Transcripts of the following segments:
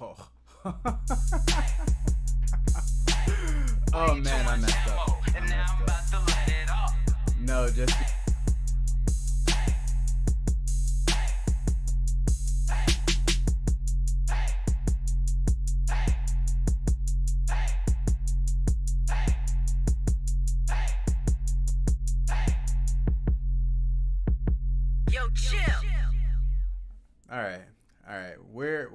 Oh. Oh man, I messed up. No, just Yo, chill. all right. All right. We're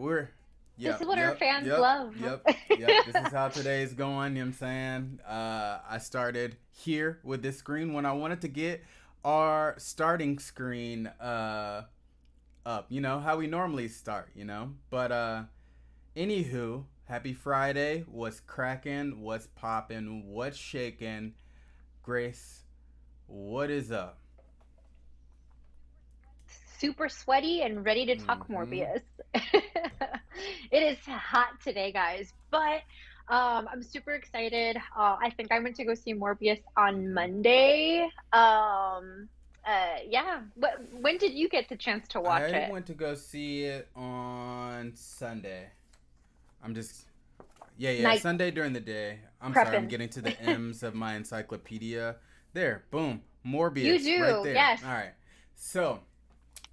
This yep, is what our yep, fans yep, love. yep, yep. This is how today's going, you know what I'm saying? I started here with this screen when I wanted to get our starting screen up, how we normally start. But anywho, happy Friday. What's cracking? What's popping? What's shaking? Grace, what is up? Super sweaty and ready to talk Mm-hmm. Morbius. It is hot today, guys, but I'm super excited. I think I went to go see Morbius on Mm-hmm. Monday. Yeah. When did you get the chance to watch I it? went to go see it on Sunday. I'm just yeah, Night Sunday during the day. I'm sorry, I'm prepping. getting to the M's of my encyclopedia. There, boom, You Morbius, right do, there. yes. All right, so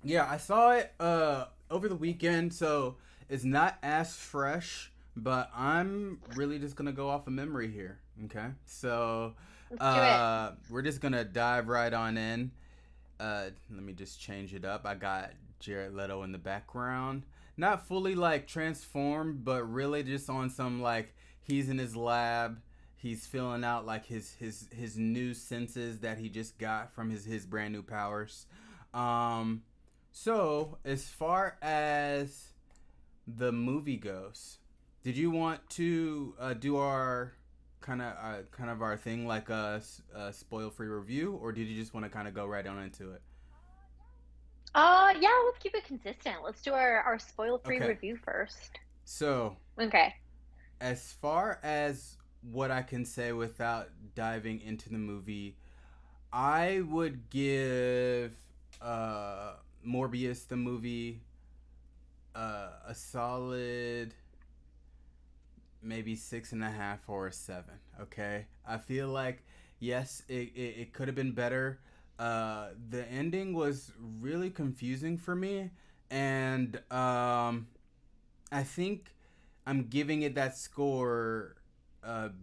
yeah, I saw it over the weekend, so it's not as fresh, but I'm really just gonna go off of memory here. Okay, so Let's do it. we're just gonna dive right on in. Let me just change it up. I got Jared Leto in the background. Not fully like transformed, but really just on some like he's in his lab. He's filling out like his new senses that he just got from his brand new powers. Um, so as far as the movie goes, did you want to do our kind of our thing like a spoil free review, or did you just want to kind of go right on into it? Yeah, let's keep it consistent. Let's do our spoil-free Okay. review first. So, Okay. as far as what I can say without diving into the movie, I would give Morbius the movie a solid maybe 6.5 or a 7. Okay, I feel like yes, it could have been better. The ending was really confusing for me, and I think I'm giving it that score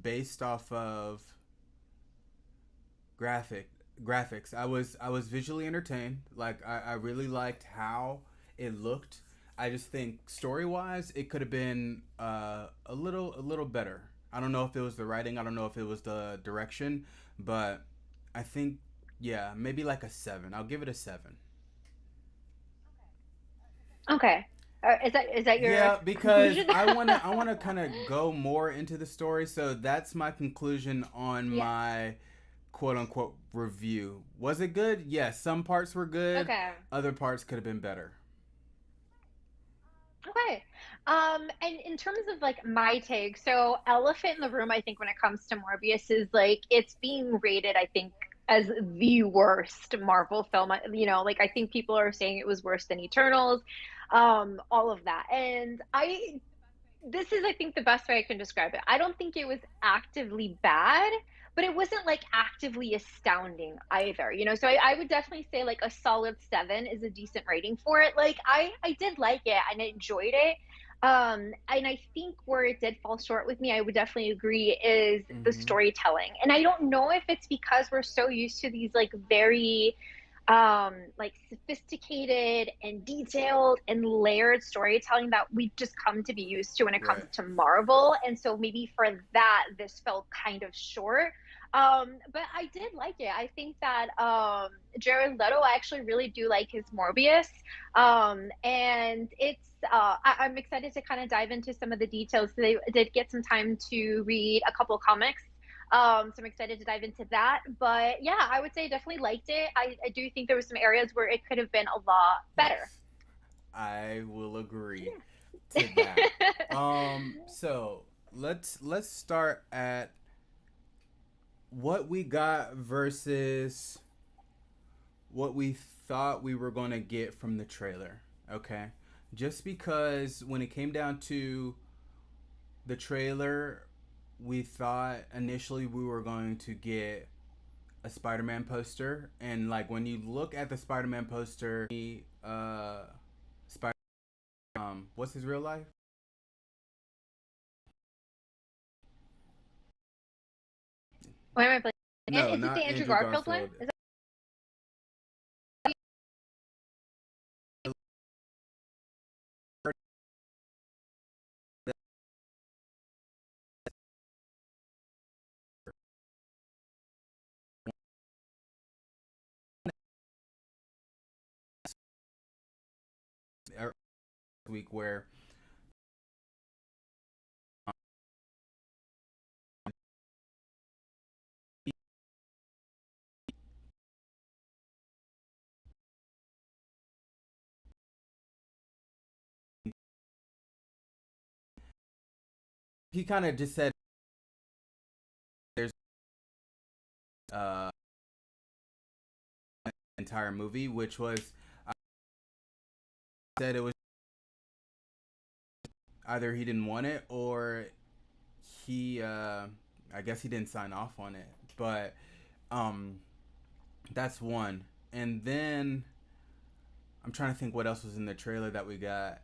based off of graphic graphics. I was visually entertained. Like I really liked how it looked. I just think story wise, it could have been a little better. I don't know if it was the writing. I don't know if it was the direction, but I think yeah, maybe like a 7. I'll give it a 7. Okay. Is that your Yeah, because conclusion? I wanna kind of go more into the story. So that's my conclusion on Yes. my quote unquote review. Was it good? Yes, some parts were good. Okay. Other parts could have been better. Okay. And in terms of like my take, so elephant in the room, I think when it comes to Morbius is like it's being rated, I think, as the worst Marvel film. Like I think people are saying it was worse than Eternals, all of that. And this is, I think, the best way I can describe it. I don't think it was actively bad, but it wasn't like actively astounding either. So I would definitely say like a solid 7 is a decent rating for it. Like I did like it and I enjoyed it. And I think where it did fall short with me, I would definitely agree, is the Mm-hmm. storytelling. And I don't know if it's because we're so used to these like very like sophisticated and detailed and layered storytelling that we've just come to be used to when it comes Right. to Marvel. And so maybe for that, this felt kind of short. But I did like it. I think that Jared Leto, I actually really do like his Morbius. And I'm excited to kind of dive into some of the details. They did get some time to read a couple comics, so I'm excited to dive into that. But yeah, I would say I definitely liked it. I do think there were some areas where it could have been a lot better. Yes. I will agree to that. Yeah. So let's start at what we got versus what we thought we were gonna get from the trailer. Okay. just because when it came down to the trailer, we thought initially we were going to get a Spider-Man poster, and like when you look at the Spider-Man poster, Spider, what's his real life? Why am I playing? No, Is it the not Andrew Andrew Garfield one? Garfield. Is Week where he kind of just said there's uh entire movie, which was I said it was either he didn't want it or he I guess he didn't sign off on it. But um that's one. And then I'm trying to think what else was in the trailer that we got.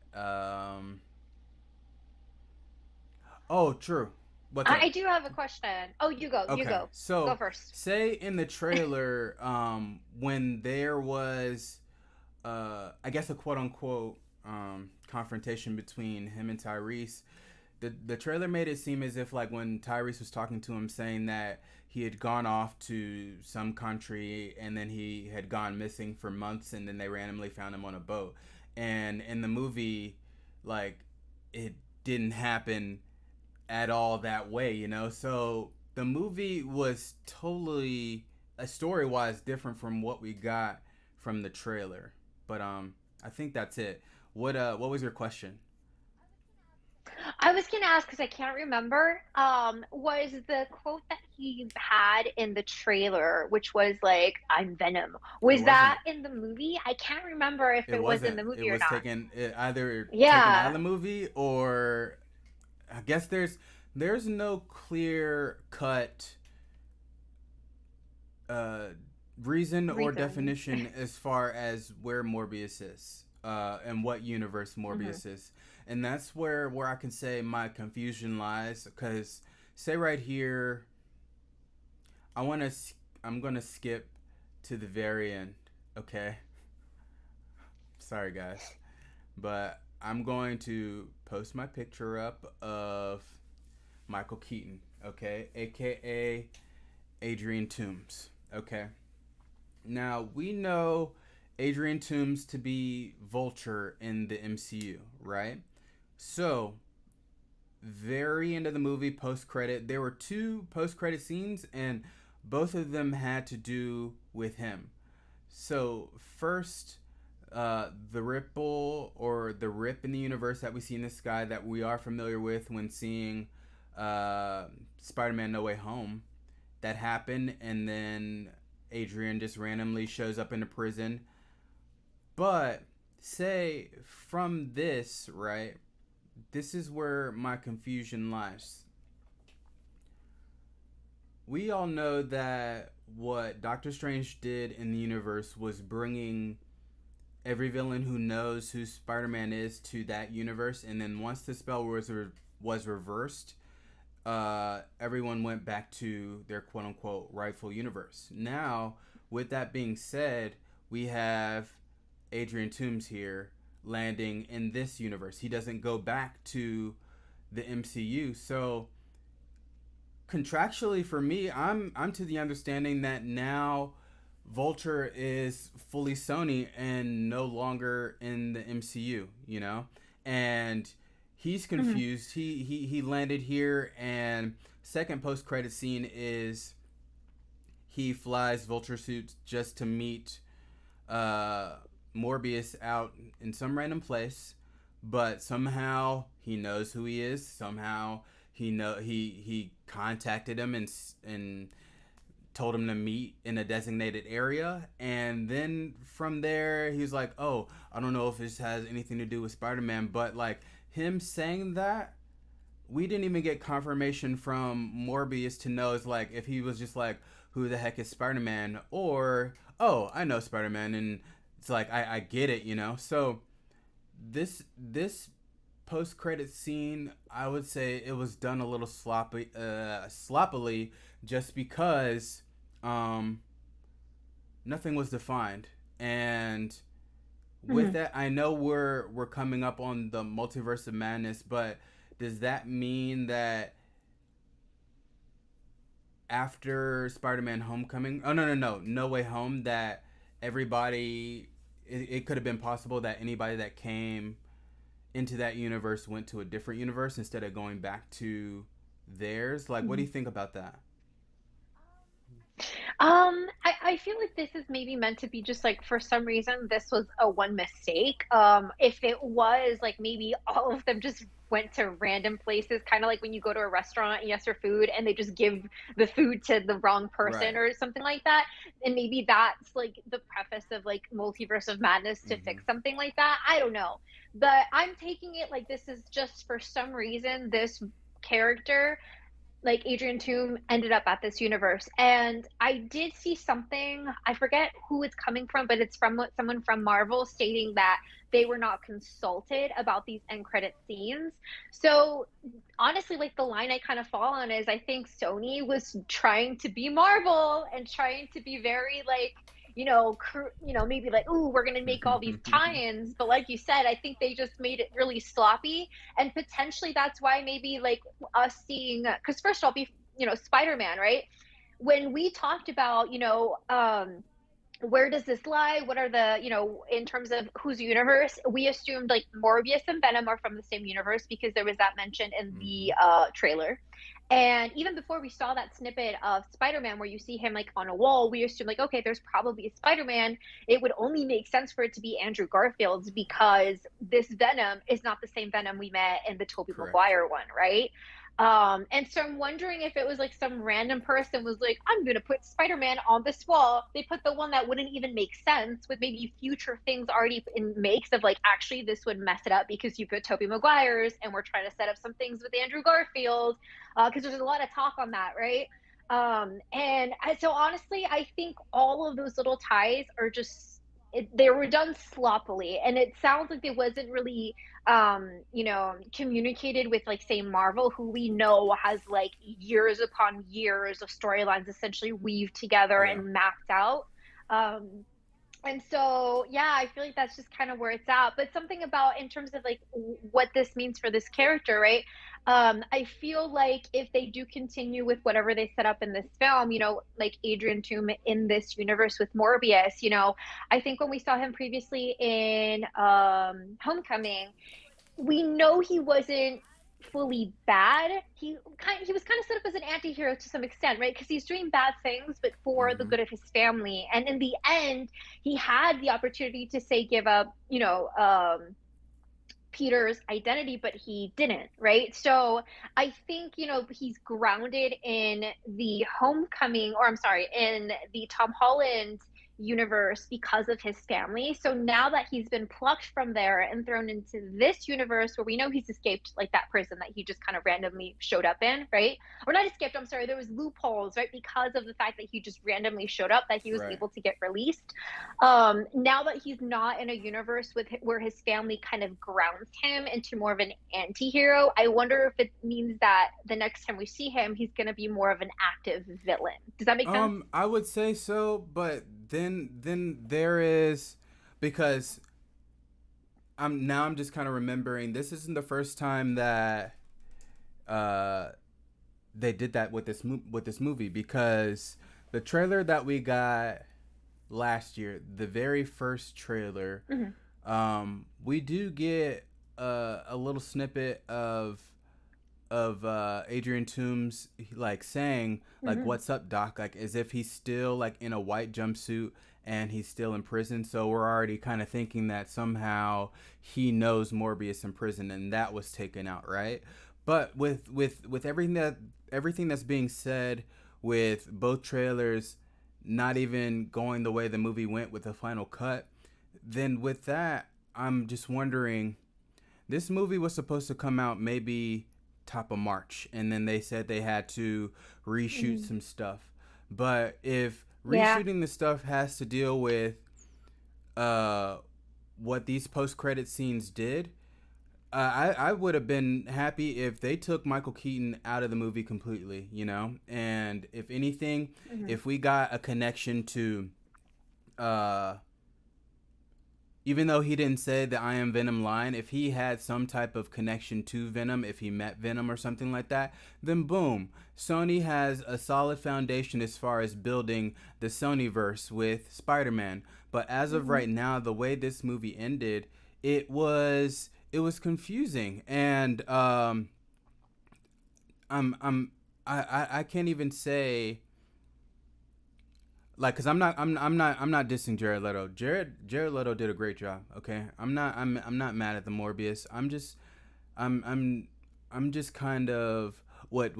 Oh, true. What's up? I do have a question. Oh, you go. You Okay. go. Go So, first. say in the trailer when there was I guess a quote unquote confrontation between him and Tyrese, the trailer made it seem as if like when Tyrese was talking to him saying that he had gone off to some country and then he had gone missing for months and then they randomly found him on a boat. And in the movie, like it didn't happen at all that way, you know? So the movie was totally story wise different from what we got from the trailer. But I think that's it. What was your question? I was gonna ask because I can't remember. Was the quote that he had in the trailer, which was like "I'm Venom," It was that wasn't. in the movie? I can't remember if It it was in wasn't. the It movie or was not. either taken out of Yeah. the movie or I guess there's no clear cut uh, reason or Reason. definition as far as where Morbius is and what universe Hmm. Morbius is, and that's where I can say my confusion lies. Because say right here, I want to I'm gonna skip to the very end. Okay, sorry guys, but I'm going to post my picture up of Michael Keaton. Okay, aka Adrian Toomes. Okay. Now, we know Adrian Toomes to be Vulture in the MCU, right? So, very end of the movie, post credit, there were two post credit scenes, and both of them had to do with him. So, first, the ripple or the rip in the universe that we see in the sky that we are familiar with when seeing uh, Spider Man No Way Home that happened, and then Adrian just randomly shows up in a prison. But say from this, right? This is where my confusion lies. We all know that what Doctor Strange did in the universe was bringing every villain who knows who Spider-Man is to that universe, and then once the spell was reversed, everyone went back to their quote unquote rightful universe. Now, with that being said, we have Adrian Toomes here landing in this universe. He doesn't go back to the MCU. So contractually for me, I'm to the understanding that now Vulture is fully Sony and no longer in the MCU, you know? And he's Hmm. confused. He landed here and second post credit scene is he flies Vulture suits just to meet uh Morbius out in some random place, but somehow he knows who he is. Somehow he contacted him and told him to meet in a designated area, and then from there he's like, oh, I don't know if this has anything to do with Spider-Man, but like him saying that, we didn't even get confirmation from Morbius to know it's like if he was just like, who the heck is Spider-Man, or oh, I know Spider-Man, and it's like I get it, you know. So this post credit scene, I would say it was done a little sloppily, just because um, nothing was defined. And with Mhm. that, I know we're coming up on the multiverse of madness, but does that mean that after Spider-Man Homecoming, oh no Way Home, that everybody, it could have been possible that anybody that came into that universe went to a different universe instead of going back to theirs? Like, what do Mhm. you think about that? I feel like this is maybe meant to be just like for some reason this was a one mistake. If it was like maybe all of them just went to random places, kind of like when you go to a restaurant and you ask for food and they just give the food to the wrong person Right. or something like that. And maybe that's like the preface of like multiverse of madness to Mm-hmm. fix something like that. I don't know. But I'm taking it like this is just for some reason this character like Adrian Toome ended up at this universe. And I did see something, I forget who it's coming from, but it's from someone from Marvel stating that they were not consulted about these end credit scenes. So honestly, like the line I kind of fall on is I think Sony was trying to be Marvel and trying to be very like, maybe like, ooh, we're gonna make all these tie-ins. But like you said, I think they just made it really sloppy, and potentially that's why maybe like us seeing, because first of all, Spider-Man, right? When we talked about, where does this lie? What are the, in terms of whose universe? We assumed like Morbius and Venom are from the same universe because there was that mentioned in the Mm-hmm. trailer. And even before we saw that snippet of Spider-Man where you see him like on a wall, we assumed like, okay, there's probably a Spider-Man. It would only make sense for it to be Andrew Garfield's because this Venom is not the same Venom we met in the Tobey Correct. Maguire one, right? And so I'm wondering if it was like some random person was like, I'm gonna put Spider-Man on this wall. They put the one that wouldn't even make sense with maybe future things already in makes of like, actually this would mess it up because you put Tobey Maguire's and we're trying to set up some things with Andrew Garfield. Because there's a lot of talk on that, right? So honestly, I think all of those little ties are just they were done sloppily, and it sounds like it wasn't really communicated with like say Marvel, who we know has like years upon years of storylines essentially weaved together Yeah. and mapped out. Um, and so, yeah, I feel like that's just kind of where it's at. But something about in terms of like what this means for this character, right? I feel like if they do continue with whatever they set up in this film, like Adrian Toome in this universe with Morbius, I think when we saw him previously in Homecoming, we know he wasn't fully bad. He was kind of set up as an anti-hero to some extent, right? Because he's doing bad things but for the Mm-hmm. good of his family. And in the end, he had the opportunity to say give up, Peter's identity, but he didn't, right? So I think, he's grounded in the Homecoming, or I'm sorry, in the Tom Holland universe because of his family. So now that he's been plucked from there and thrown into this universe where we know he's escaped like that prison that he just kind of randomly showed up in, right? Or not escaped, I'm sorry, there was loopholes, right? Because of the fact that he just randomly showed up, that he was Right. able to get released. Now that he's not in a universe with where his family kind of grounds him into more of an anti-hero, I wonder if it means that the next time we see him, he's going to be more of an active villain. Does that make sense? I would say so, but then there is, because I'm just kind of remembering this isn't the first time that uh they did that with this movie, because the trailer that we got last year, the very first trailer, Mm-hmm. we do get a little snippet of Adrian Toombs like saying like, Mm-hmm. "What's up, Doc?" Like as if he's still like in a white jumpsuit and he's still in prison. So we're already kind of thinking that somehow he knows Morbius in prison, and that was taken out, right? But with everything that's being said with both trailers not even going the way the movie went with the final cut, then with that, I'm just wondering, this movie was supposed to come out maybe top of March, and then they said they had to reshoot Mm. some stuff. But if Yeah. reshooting the stuff has to deal with uh, what these post credit scenes did, I would have been happy if they took Michael Keaton out of the movie completely, you know? And if anything, Hmm. if we got a connection to, uh, even though he didn't say the I am Venom line, if he had some type of connection to Venom, if he met Venom or something like that, then boom. Sony has a solid foundation as far as building the Sonyverse with Spider-Man. But as of Hmm. right now, the way this movie ended, it was confusing, and I'm I can't even say, like, cause I'm not dissing Jared Leto. Jared Leto did a great job. Okay, I'm not mad at the Morbius. I'm I'm I'm just kind of what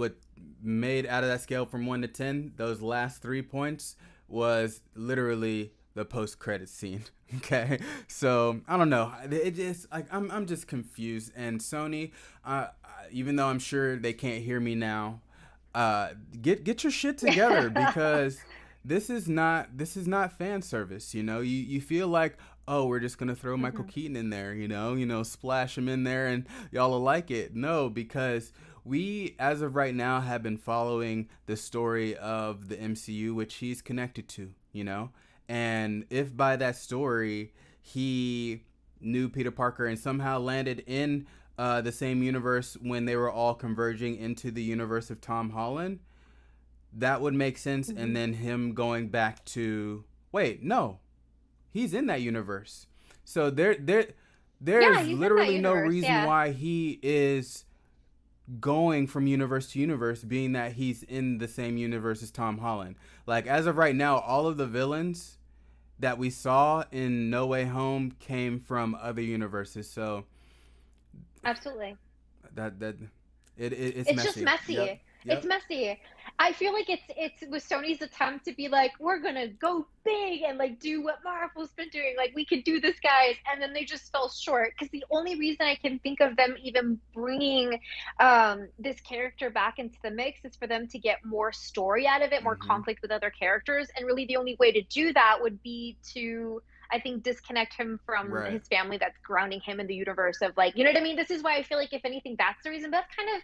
made out of that scale from 1 to 10. Those last 3 points was literally the post credit scene. Okay, so I don't know. It just, like, I'm just confused. And Sony, even though I'm sure they can't hear me now, get your shit together, because this is not fan service. You feel like, oh, we're just gonna throw Michael Hmm. Keaton in there, splash him in there, and y'all will like it. No, because we, as of right now, have been following the story of the MCU, which he's connected to. And if by that story he knew Peter Parker and somehow landed in the same universe when they were all converging into the universe of Tom Holland, that would make sense. And Hmm. then him going back to, wait, no, he's in that universe. So Yeah, there's he's in that literally no universe. reason Yeah. why he is going from universe to universe, being that he's in the same universe as Tom Holland. Like, as of right now, all of the villains that we saw in No Way Home came from other universes. So Absolutely. that it's It's just messy. Yep. messy. It's Yep. messy. I feel like it's with Sony's attempt to be like, we're gonna go big and like do what Marvel's been doing. Like we could do this, guys, and then they just fell short. Because the only reason I can think of them even bringing this character back into the mix is for them to get more story out of it, more Mhm. conflict with other characters, and really the only way to do that would be to, I think, disconnect him from Right. his family that's grounding him in the universe of, like, you know what I mean? This is why I feel like, if anything, that's the reason. But that's kind of,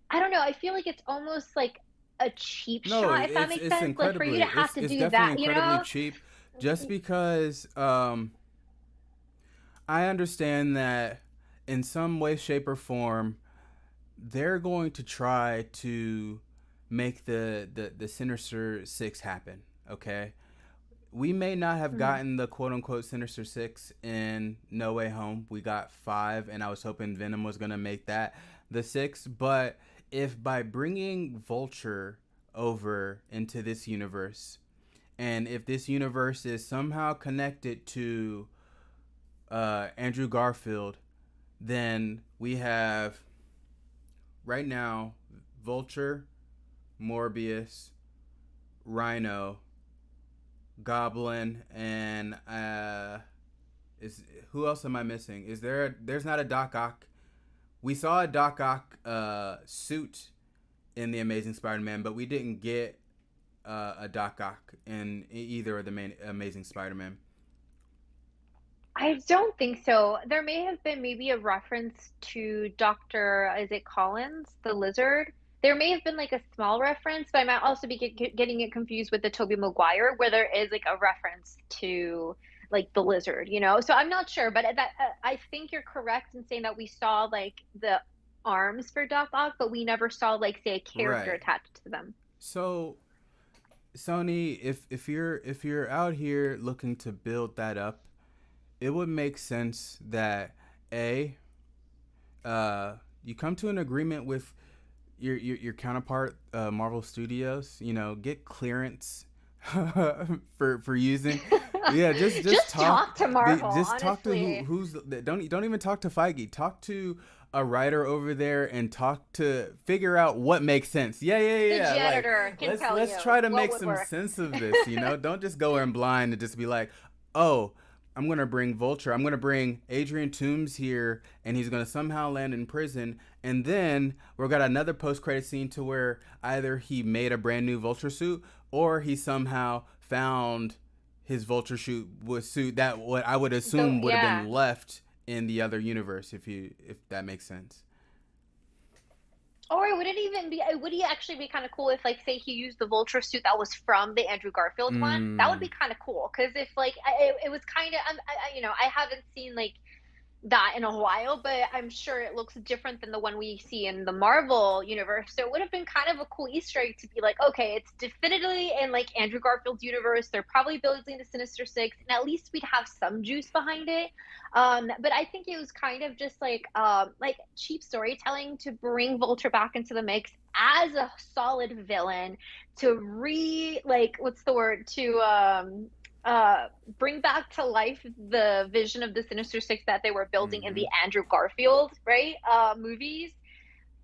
I don't know. I feel like it's almost like a cheap No, shot, if that it's makes it's sense. Like for you to incredibly have it's to it's do definitely that, you incredibly know? cheap, just because I understand that in some way, shape, or form, they're going to try to make the Sinister Six happen. Okay, we may not have Mhm. gotten the quote unquote Sinister Six in No Way Home. We got five, and I was hoping Venom was gonna make that the six. But if by bringing Vulture over into this universe, and if this universe is somehow connected to Andrew Garfield, then we have right now Vulture, Morbius, Rhino, Goblin, and is who else am I missing? There's not a Doc Ock. We saw a Doc Ock suit in the Amazing Spider-Man, but we didn't get a Doc Ock in either of the main Amazing Spider-Man. I don't think so. There may have been maybe a reference to Dr. Is it Collins, the lizard? There may have been like a small reference, but I might also be getting it confused with the Tobey Maguire, where there is like a reference to like the lizard, you know? So I'm not sure, but I think you're correct in saying that we saw like the arms for Doc Ock, but we never saw like say a character Right. attached to them. So Sony, if you're out here looking to build that up, it would make sense that a you come to an agreement with your counterpart, Marvel Studios. Get clearance for using. Yeah, just Just talk. talk to Marvel, Just talk to honestly. who's don't even talk to Feige. Talk to a writer over there and talk to figure out what makes sense. Yeah, yeah, The yeah. Like janitor can tell let's you try to what make would some work. sense of this, you know? Don't just go in blind and just be like, "Oh, I'm going to bring Vulture. I'm going to bring Adrian Toomes here and he's going to somehow land in prison." And then we're got another post-credit scene to where either he made a brand new Vulture suit or he somehow found his Vulture suit that what I would So assume would have yeah. been left in the other universe, if that makes sense. Or would it even be? Would he actually be kind of cool if, like, say, he used the Vulture suit that was from the Andrew Garfield one? That would Mm, be kind of cool. Because if, like, it was kind of, I haven't seen like that in a while, but I'm sure it looks different than the one we see in the Marvel universe. So it would have been kind of a cool Easter egg to be like, okay, it's definitively in like Andrew Garfield's universe. They're probably building the Sinister Six, and at least we'd have some juice behind it. But I think it was kind of just like cheap storytelling to bring Vulture back into the mix as a solid villain to like what's the word uh bring back to life the vision of the Sinister Six that they were building in mm-hmm. the Andrew Garfield, right? Movies.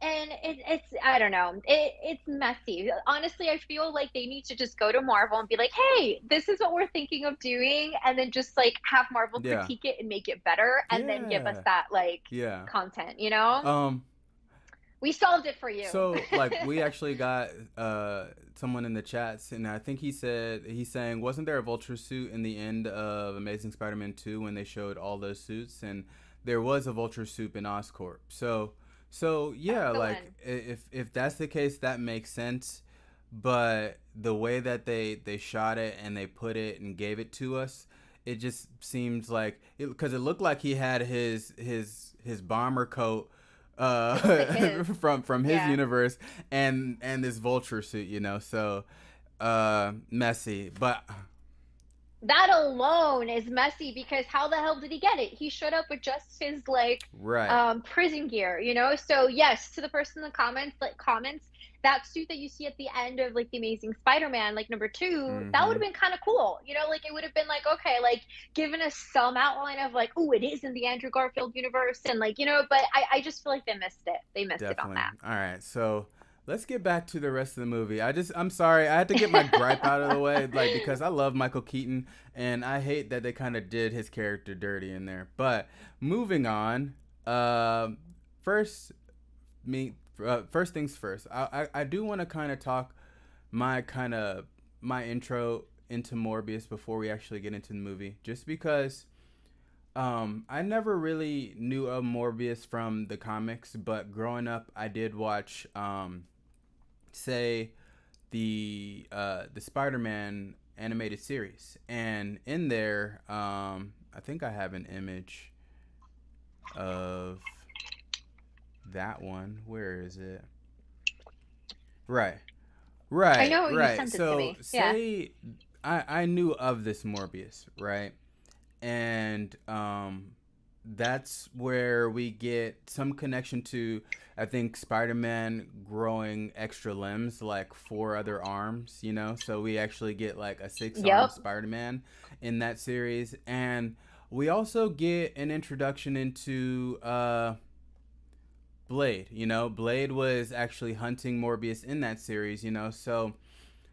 And it's I don't know. It's messy. Honestly, I feel like they need to just go to Marvel and be like, "Hey, this is what we're thinking of doing," and then just like have Marvel Yeah, critique it and make it better, and then give us yeah, that like yeah. content. You know, Um, we solved it for you. So like we actually got someone in the chats and I think he's saying wasn't there a Vulture suit in the end of Amazing Spider-Man 2 when they showed all those suits, and there was a Vulture suit in Oscorp. So That's yeah, the like one. if that's the case that makes sense, but the way that they shot it and they put it and gave it to us, it just seems like because it looked like he had his bomber coat It looks like his. from his Yeah. universe and this Vulture suit, you know. So messy, but That alone is messy because how the hell did he get it? He showed up with just his like right. prison gear, you know? So yes, to the person in the comments, like comments, that suit that you see at the end of like the Amazing Spider-Man, like number two, that would Mm-hmm. have been kind of cool. You know, like it would have been like, okay, like giving us some outline of like, oh, it is in the Andrew Garfield universe and like, but I just feel like they missed it. They missed it on Definitely. All right. So let's get back to the rest of the movie. I'm sorry. I had to get my gripe out of the way, like, because I love Michael Keaton and I hate that they kind of did his character dirty in there. But moving on, first, first things first, I do want to kind of talk my kind of my intro into Morbius before we actually get into the movie, just because I never really knew of Morbius from the comics, but growing up, I did watch, say, the Spider-Man animated series, and in there, I think I have an image of that one. Where is it? Right, I right, know you right. sent it to So me. Yeah. say I knew of this Morbius, right? And that's where we get some connection to I think Spider-Man growing extra limbs, like four other arms, you know. So we actually get like a six-armed Yep. Spider-Man in that series, and we also get an introduction into Blade. You know, Blade was actually hunting Morbius in that series, you know. So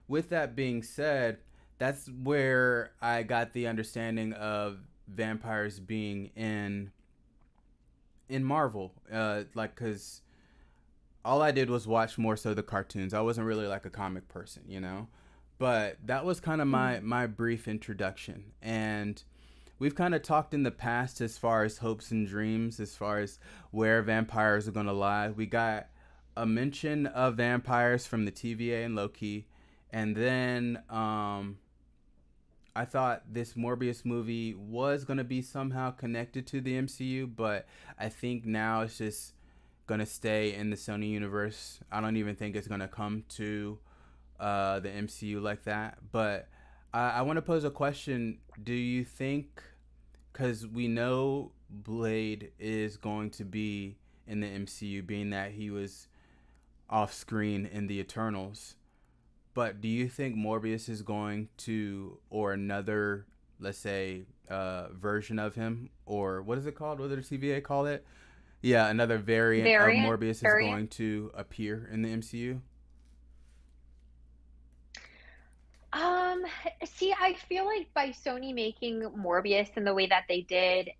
with that being said, that's where I got the understanding of vampires being in Marvel. Like, cause all I did was watch more so the cartoons. I wasn't really like a comic person, you know. But that was kind of Mhm. my brief introduction, and we've kind of talked in the past as far as hopes and dreams, as far as where vampires are gonna lie. We got a mention of vampires from the TVA and Loki, and then I thought this Morbius movie was gonna be somehow connected to the MCU, but I think now it's just gonna stay in the Sony universe. I don't even think it's gonna come to the MCU like that. But I want to pose a question. Do you think, because we know Blade is going to be in the MCU, being that he was off screen in the Eternals, but do you think Morbius is going to, or another, let's say, version of him, or what is it called? What did the TVA call it? Yeah, another variant of variant. Morbius is Variant. going to appear in the MCU. Um, See, I feel like by Sony making Morbius in the way that they did,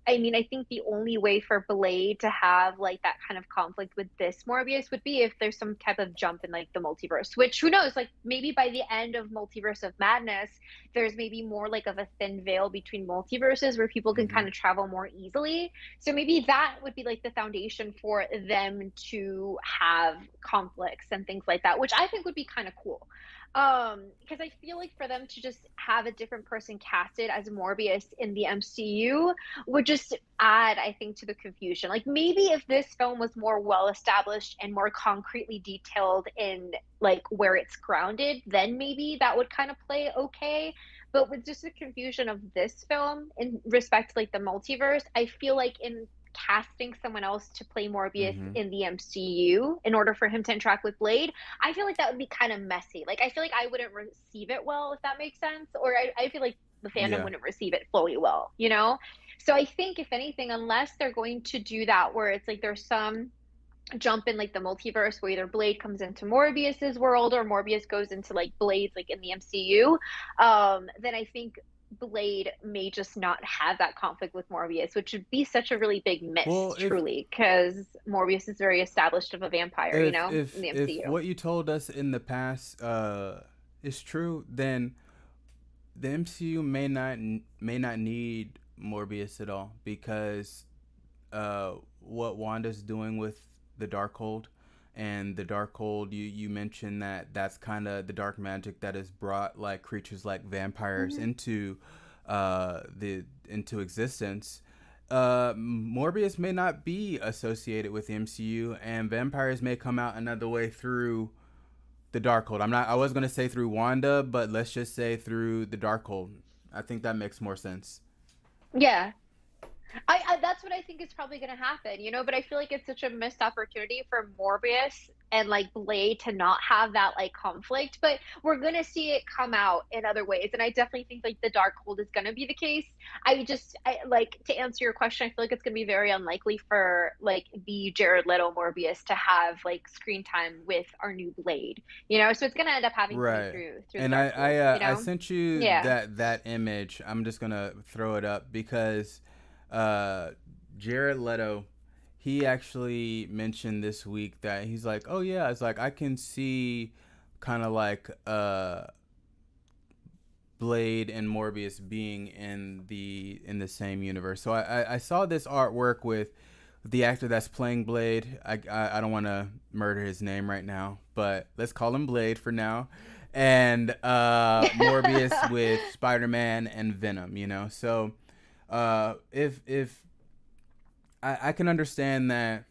I mean, I think the only way for Blade to have like that kind of conflict with this Morbius would be if there's some type of jump in like the multiverse, which who knows, like maybe by the end of Multiverse of Madness, there's maybe more like of a thin veil between multiverses where people can Mm-hmm. kind of travel more easily. So maybe that would be like the foundation for them to have conflicts and things like that, which I think would be kind of cool. Because I feel like for them to just have a different person casted as Morbius in the MCU would just add, I think, to the confusion. Like maybe if this film was more well established and more concretely detailed in like where it's grounded, then maybe that would kind of play okay. But with just the confusion of this film in respect to like the multiverse, I feel like in casting someone else to play Morbius Mm-hmm. in the MCU in order for him to interact with Blade, I feel like that would be kind of messy. Like I feel like I wouldn't receive it well, if that makes sense. Or I feel like the fandom Yeah. wouldn't receive it fully well, you know? So I think if anything, unless they're going to do that where it's like there's some jump in like the multiverse where either Blade comes into Morbius's world or Morbius goes into like Blade's like in the MCU, then I think Blade may just not have that conflict with Morbius, which would be such a really big Well, miss, truly, because Morbius is very established of a vampire, you know, in the if MCU. what you told us in the past is true, then the MCU may not need Morbius at all because what Wanda's doing with the Darkhold and the Darkhold, you mentioned that that's kind of the dark magic that has brought like creatures like vampires Mm-hmm. the into existence. Morbius may not be associated with the MCU, and vampires may come out another way through the Darkhold. I'm not. I was gonna say through Wanda, but let's just say through the Darkhold. I think that makes more sense. Yeah, I that's what I think is probably going to happen, you know, but I feel like it's such a missed opportunity for Morbius and like Blade to not have that like conflict, but we're going to see it come out in other ways. And I definitely think like the Darkhold is going to be the case. I like to answer your question, I feel like it's going to be very unlikely for like the Jared Leto Morbius to have like screen time with our new Blade, you know, so it's going to end up having to be Right. through the And Darkhold, you I know? sent you Yeah. that image. I'm just gonna throw it up because uh, Jared Leto, he actually mentioned this week that he's like, oh yeah, it's like I can see kind of like Blade and Morbius being in the same universe. So I saw this artwork with the actor that's playing Blade. I don't want to murder his name right now, but let's call him Blade for now. And Morbius with Spider-Man and Venom. You know, so if I can understand that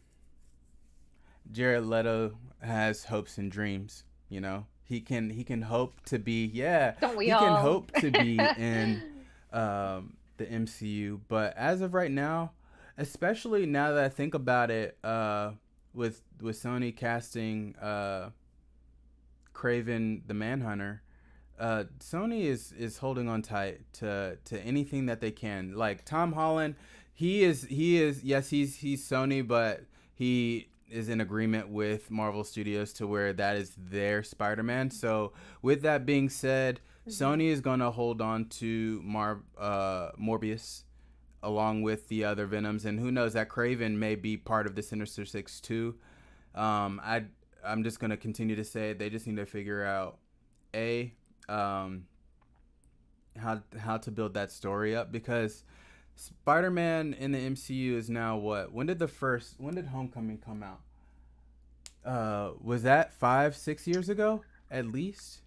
Jared Leto has hopes and dreams. You know, he can hope to be Don't we he can all? hope to be in the MCU, but as of right now, especially now that I think about it, with Sony casting Craven the Manhunter, Sony is holding on tight to anything that they can. Like Tom Holland, he is yes he's Sony, but he is in agreement with Marvel Studios to where that is their Spider-Man. So with that being said, Mhm. Sony is gonna hold on to Morbius along with the other Venoms, and who knows, that Craven may be part of the Sinister Six too. I'm just gonna continue to say they just need to figure out a um, how to build that story up because Spider-Man in the MCU is now what? When did Homecoming come out? Was that 5 6 years ago at least?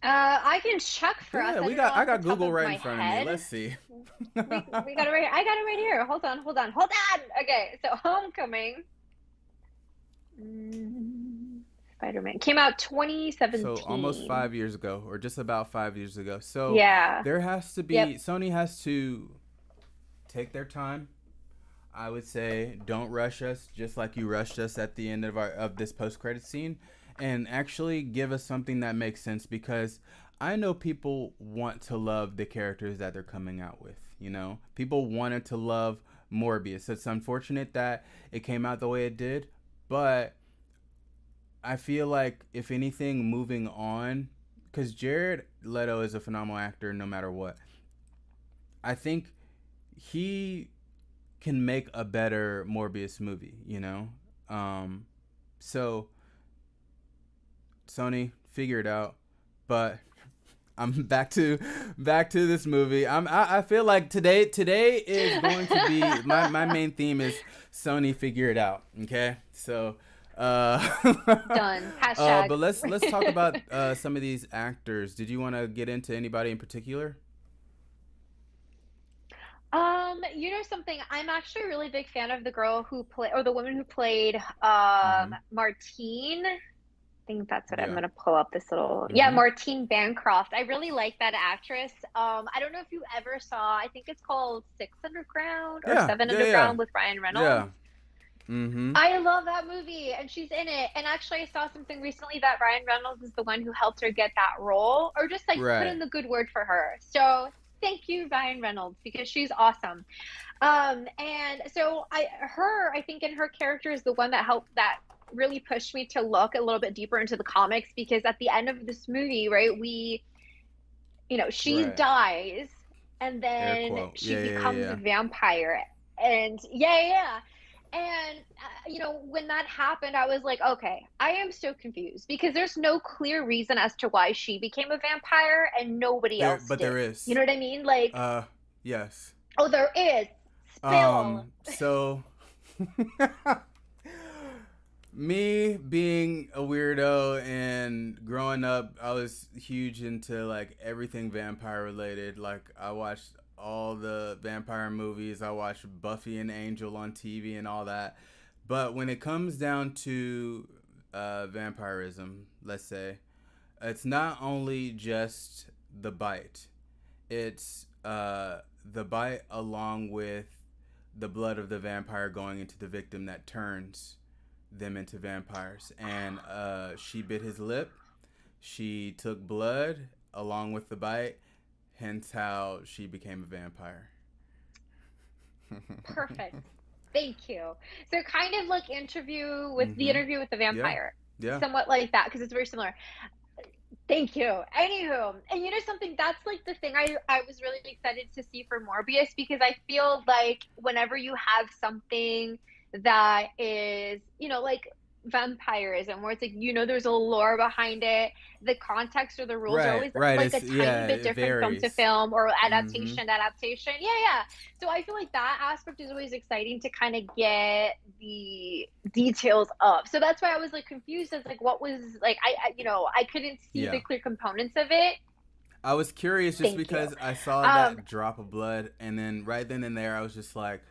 I can check for us. Yeah, I don't know I off the got top Google of right in my front of me. head. Let's see. We got it right. I got it right here. Hold on. Okay, so Homecoming, mm, Spider-Man came out So almost 2017. 5 years ago, or just about 5 years ago. So Yeah. there has to Yep. be Sony has to take their time. I would say don't rush us, just like you rushed us at the end of this post credit scene, and actually give us something that makes sense because I know people want to love the characters that they're coming out with. You know, people wanted to love Morbius. It's unfortunate that it came out the way it did, but I feel like if anything, moving on, because Jared Leto is a phenomenal actor no matter what. I think he can make a better Morbius movie. Um, so Sony, figure it out. But I'm back to this movie. I feel like today is going to be my main theme is Sony figure it out. Okay, so Done. Hashtag. but let's talk about some of these actors. Did you want to get into anybody in particular? You know something? I'm actually a really big fan of the girl who played, or the woman who played, Mm-hmm. Martine. I think that's what I'm Yeah. gonna pull up this little, yeah, Mm-hmm. Martine Bancroft. I really like that actress. I don't know if you ever saw, I think it's called Six Underground or Yeah. Seven Yeah. Yeah. Underground with Ryan Reynolds. Yeah. Mm-hmm. I love that movie, and she's in it. And actually, I saw something recently that Ryan Reynolds is the one who helped her get that role, or just like put in Right. the good word for her. So thank you, Ryan Reynolds, because she's awesome. And so I think in her character is the one that helped, that really pushed me to look a little bit deeper into the comics, because at the end of this movie, right, she Right. dies, and Air then quote. she Yeah. Yeah. becomes a Yeah. vampire. And yeah, yeah, yeah. And when that happened, I was like, okay, I am so confused, because there's no clear reason as to why she became a vampire and nobody else But did. there You is. know what I mean? Like, Yes. oh, there is. Spill. So me being a weirdo and growing up, I was huge into like everything vampire related. Like I watched all the vampire movies. I watched Buffy and Angel on TV and all that. But when it comes down to vampirism, let's say, it's not only just the bite. It's the bite along with the blood of the vampire going into the victim that turns them into vampires. And she bit his lip. She took blood along with the bite, hence how she became a vampire. Perfect. Thank you. So kind of like the Mm-hmm. interview with the Yeah. vampire. Yeah. Somewhat like that, because it's very similar. Thank you. Anywho, and you know something, that's like the thing I was really excited to see for Morbius, because I feel like whenever you have something that is, like vampirism, where it's like, there's a lore behind it, the context or the rules are Right. always Right. like a It's tiny yeah. bit It different film to varies. film, or Mm-hmm. adaptation. Yeah, yeah. So I feel like that aspect is always exciting to kind of get the details of. So that's why I was like confused as like what was like I couldn't see the Yeah. clear components of it. I was curious just Thank you. because I saw Um, that drop of blood, and then right then and there, I was just like,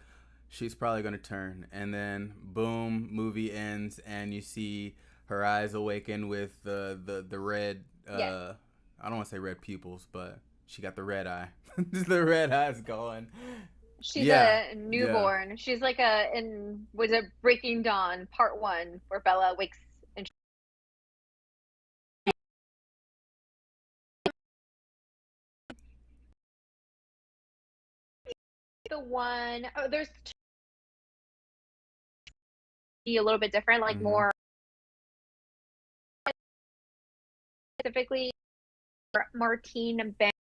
she's probably gonna turn. And then, boom, movie ends, and you see her eyes awaken with the red. yes, I don't want to say red pupils, but she got the red eye. The red eyes going. she's Yeah, a yeah. newborn. She's like in was it Breaking Dawn Part One, where Bella wakes and the one oh there's a little bit different, like Mhm. more specifically Martine Ben,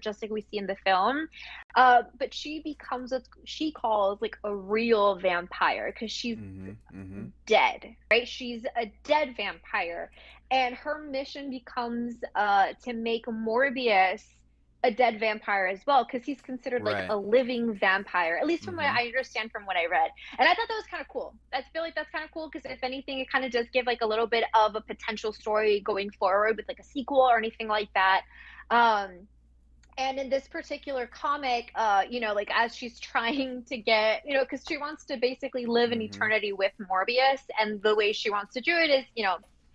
just like we see in the film. But she becomes what she calls like a real vampire, because she's Mhm. Mhm. dead, right? She's a dead vampire. And her mission becomes to make Morbius a dead vampire as well, because he's considered like Right. a living vampire, at least from what Mhm. I understand from what I read. And I thought that was kind of cool. I feel like that's kind of cool, because if anything, it kind of does give like a little bit of a potential story going forward with like a sequel or anything like that. Um, and in this particular comic, like as she's trying to get, because she wants to basically live in Mhm. eternity with Morbius, and the way she wants to do it is,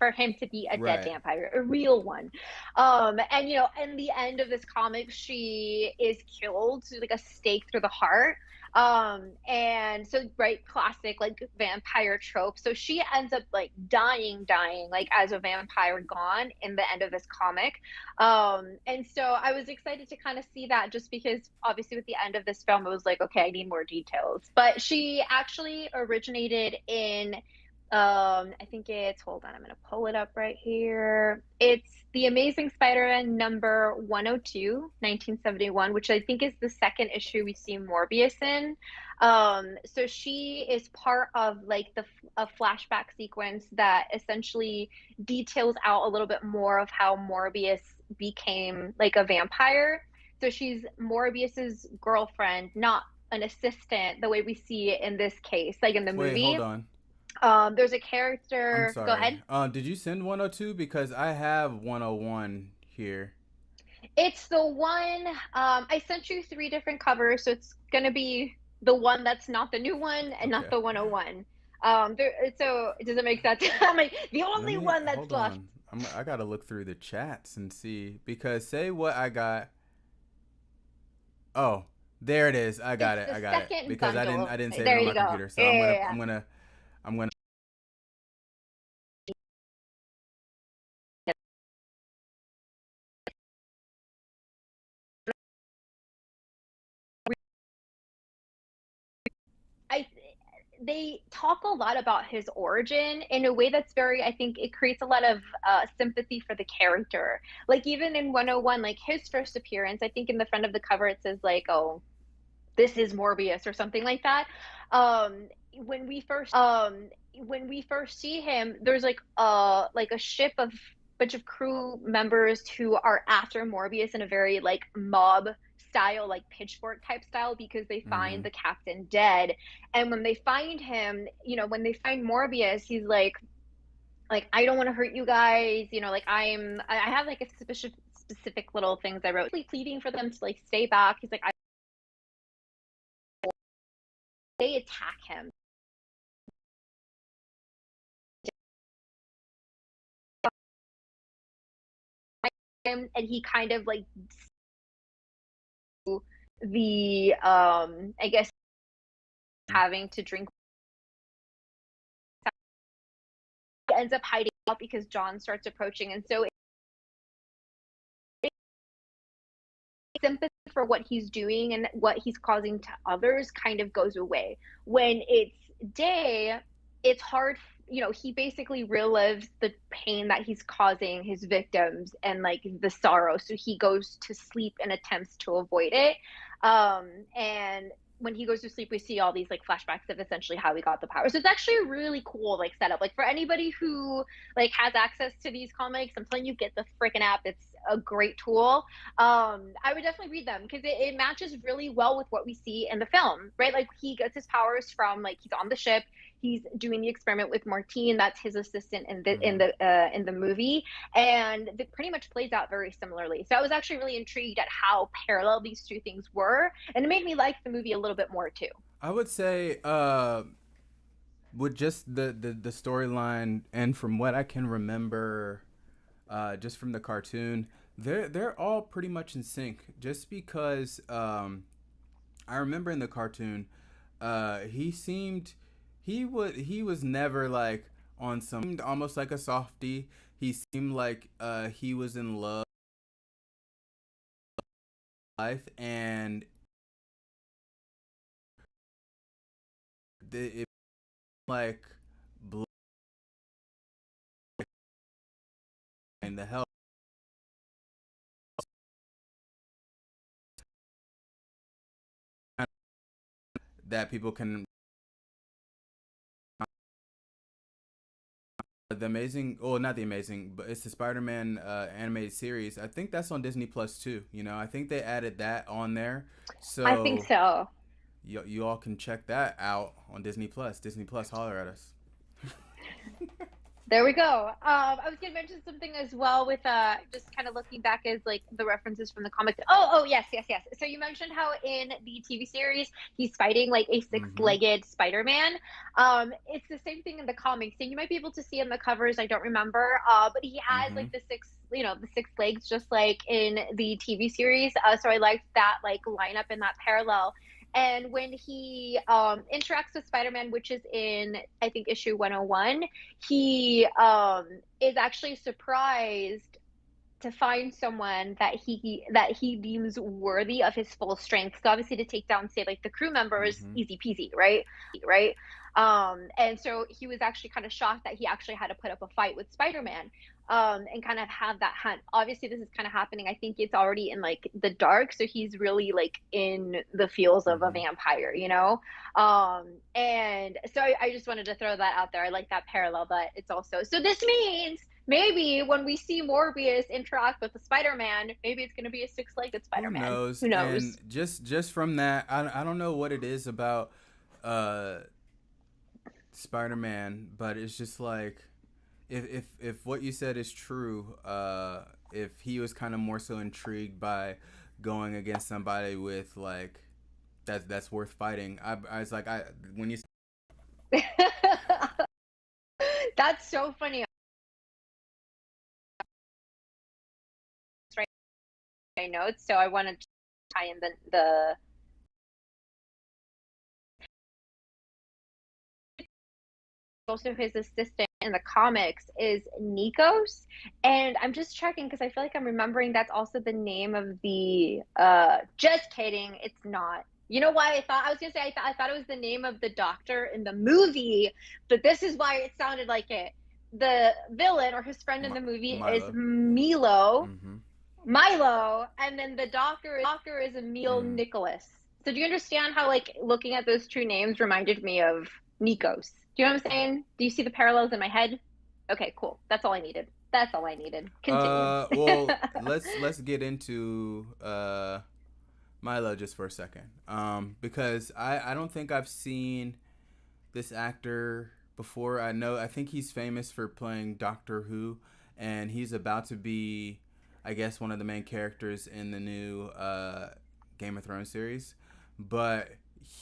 for him to be a dead Right. vampire, a real one. And in the end of this comic, she is killed, so, like a stake through the heart. And so, right, classic like vampire trope. So she ends up like dying, like as a vampire gone in the end of this comic. And so I was excited to kind of see that, just because obviously with the end of this film, it was like, okay, I need more details. But she actually originated in, I think it's, hold on, I'm going to pull it up right here. It's the Amazing Spider-Man number 102, 1971, which I think is the second issue we see Morbius in. So she is part of like a flashback sequence that essentially details out a little bit more of how Morbius became like a vampire. So she's Morbius's girlfriend, not an assistant, the way we see it in this case, like in the Wait, hold movie. on. There's a I'm character. Go sorry. ahead. Did you send 102? Because I have 101 here. It's the one. I sent you three different covers, so it's gonna be the one that's not the new one and not Okay. the 101. So does it make sense? I'm like the Let only me one that's hold left. on. I gotta look through the chats and see, because say what I got. Oh, there it is. I got It's it. the I got it second because bundle. I didn't save it There on you my go. computer. So Yeah, yeah, yeah. I'm gonna. I They talk a lot about his origin in a way that's very, I think it creates a lot of sympathy for the character. Like even in 101, like his first appearance, I think in the front of the cover it says like, oh, this is Morbius or something like that. Um, when we first see him, there's like a ship of bunch of crew members who are after Morbius in a very like mob style, like pitchfork type style, because they find Mm-hmm. the captain dead. And when they find him, when they find Morbius, he's like I don't want to hurt you guys, like I have like a specific little things I wrote, like pleading for them to like stay back. He's like, they attack him and he kind of like the I guess having to drink, he ends up hiding out because John starts approaching, and so sympathy for what he's doing and what he's causing to others kind of goes away. When it's day, it's hard, he basically relives the pain that he's causing his victims and like the sorrow, so he goes to sleep and attempts to avoid it. And when he goes to sleep, we see all these like flashbacks of essentially how he got the powers. So it's actually a really cool like setup. Like for anybody who like has access to these comics, I'm telling you, get the freaking app. It's a great tool. I would definitely read them because it matches really well with what we see in the film, right? Like he gets his powers from, like, he's on the ship, he's doing the experiment with Martine, that's his assistant in the Mm-hmm. in the movie, and it pretty much plays out very similarly. So I was actually really intrigued at how parallel these two things were, and it made me like the movie a little bit more too. I would say, with just the storyline and from what I can remember, just from the cartoon, they're all pretty much in sync. Just because I remember in the cartoon, he seemed he was never like on some almost like a softie. He seemed like he was in love with life, and it like blew in the hell that people can. The amazing, well, not the amazing, but it's the Spider-Man animated series. I think that's on Disney Plus too. I think they added that on there, I think so so. you all can check that out on Disney Plus. Disney Plus, holler at us. There we go. I was gonna mention something as well with just kind of looking back as like the references from the comics. Oh, yes, yes, yes. So you mentioned how in the TV series he's fighting like a Mm-hmm. six-legged Spider-Man. It's the same thing in the comics, and you might be able to see in the covers. I don't remember. But he has Mm-hmm. like the six legs, just like in the TV series. So I liked that like lineup and that parallel. And when he interacts with Spider-Man, which is in I think issue 101, he is actually surprised to find someone that he deems worthy of his full strength. So obviously to take down, say, like the crew members, Mm-hmm. easy peasy, right? Right. And so he was actually kind of shocked that he actually had to put up a fight with Spider-Man. And kind of have that hunt. Obviously, this is kind of happening. I think it's already in like the dark, so he's really like in the feels of a Mm-hmm. vampire, you know. And so I just wanted to throw that out there. I like that parallel, but it's also so this means maybe when we see Morbius interact with the Spider-Man, maybe it's going to be a six-legged Who Spider-Man. knows? Who And knows? just from that, I don't know what it is about uh Spider-Man, but it's just like if what you said is true, if he was kind of more so intrigued by going against somebody with like that's worth fighting. I was like I when you That's so funny. Right, my notes, so I wanted to tie in the also his assistant in the comics is Nikos, and I'm just checking because I feel like I'm remembering that's also the name of the just kidding, it's not. You know why I was gonna say I thought it was the name of the doctor in the movie, but this is why it sounded like it. The villain or his friend in the movie is Milo. Mm-hmm. Milo, and then the doctor is Emil Mm. Nicholas. So do you understand how like looking at those two names reminded me of Nikos? Do you know what I'm saying? Do you see the parallels in my head? Okay, cool. That's all I needed. That's all I needed. Continue. Well, let's get into Milo just for a second. Because I don't think I've seen this actor before. I think he's famous for playing Doctor Who, and he's about to be, I guess, one of the main characters in the new Game of Thrones series. But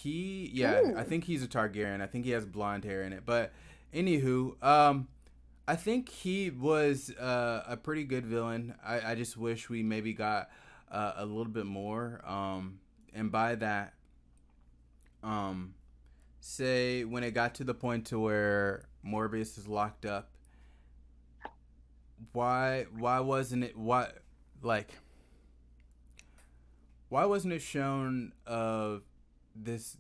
yeah, I Ooh. think he's a Targaryen. I think he has blonde hair in it. But anywho, I think he was a pretty good villain. I just wish we maybe got a little bit more. And by that, um, say when it got to the point to where Morbius is locked up, why wasn't it like why wasn't it shown of this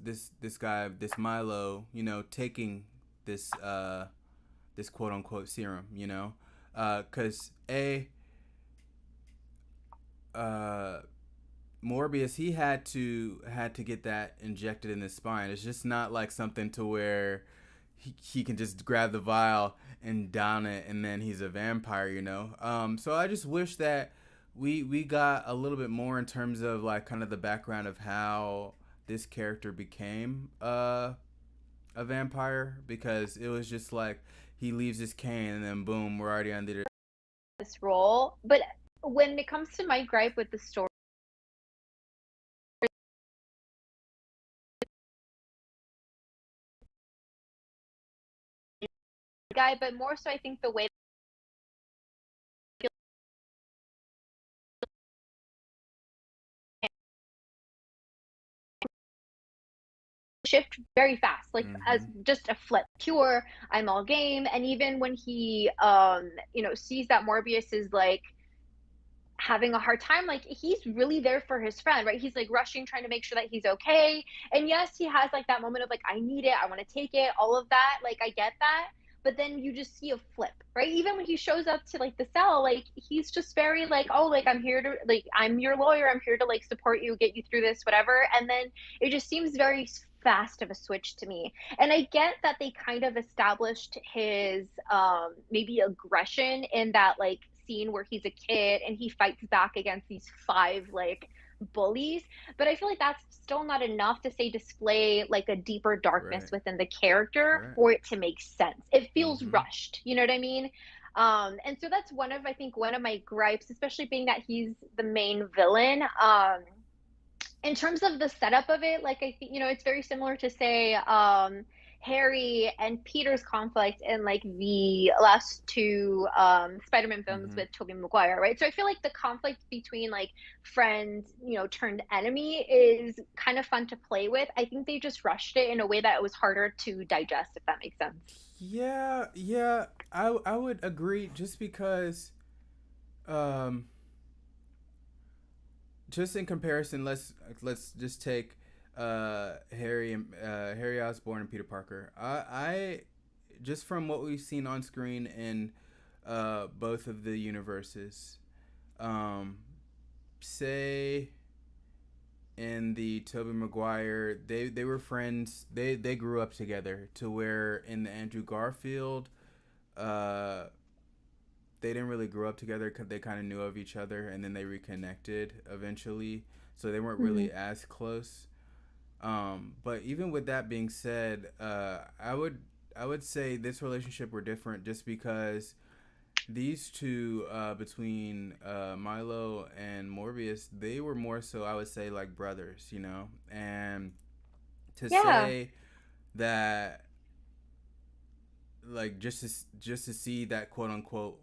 guy, this Milo, taking this this quote unquote serum, because uh Morbius, he had to get that injected in his spine. It's just not like something to where he can just grab the vial and down it and then he's a vampire. So I just wish that we got a little bit more in terms of like kind of the background of how this character became a vampire, because it was just like he leaves his cane and then boom, we're already under. This role, but when it comes to my gripe with the story guy, but more so I think the way shift very fast, like as Mm-hmm. just a flip cure. I'm all game. And even when he sees that Morbius is like having a hard time, like he's really there for his friend, right? He's like rushing, trying to make sure that he's okay. And yes, he has like that moment of like, I need it, I want to take it, all of that, like I get that. But then you just see a flip, right? Even when he shows up to like the cell, like he's just very like, oh, like I'm here to like, I'm your lawyer, I'm here to like support you, get you through this, whatever. And then it just seems very fast of a switch to me. And I get that they kind of established his maybe aggression in that like scene where he's a kid and he fights back against these five like bullies, but I feel like that's still not enough to say display like a deeper darkness Right. within the character Right. for it to make sense. It feels Mm-hmm. rushed, you know what I mean? And so that's I think one of my gripes, especially being that he's the main villain. In terms of the setup of it, like I think, it's very similar to say Harry and Peter's conflict in like the last two Spider-Man films Mm-hmm. with Tobey Maguire, right? So I feel like the conflict between like friends, turned enemy is kind of fun to play with. I think they just rushed it in a way that it was harder to digest, if that makes sense. Yeah, yeah, I would agree just because um just in comparison, let's just take Harry Osborn and Peter Parker. I just from what we've seen on screen in both of the universes, um say in the Tobey Maguire, they were friends. They grew up together to where in the Andrew Garfield, uh they didn't really grow up together because they kind of knew of each other and then they reconnected eventually, so they weren't Mm-hmm. really as close. But even with that being said, I would say this relationship were different just because these two, between Milo and Morbius, they were more so, I would say, like brothers, and to Yeah. say that, like, just to see that quote unquote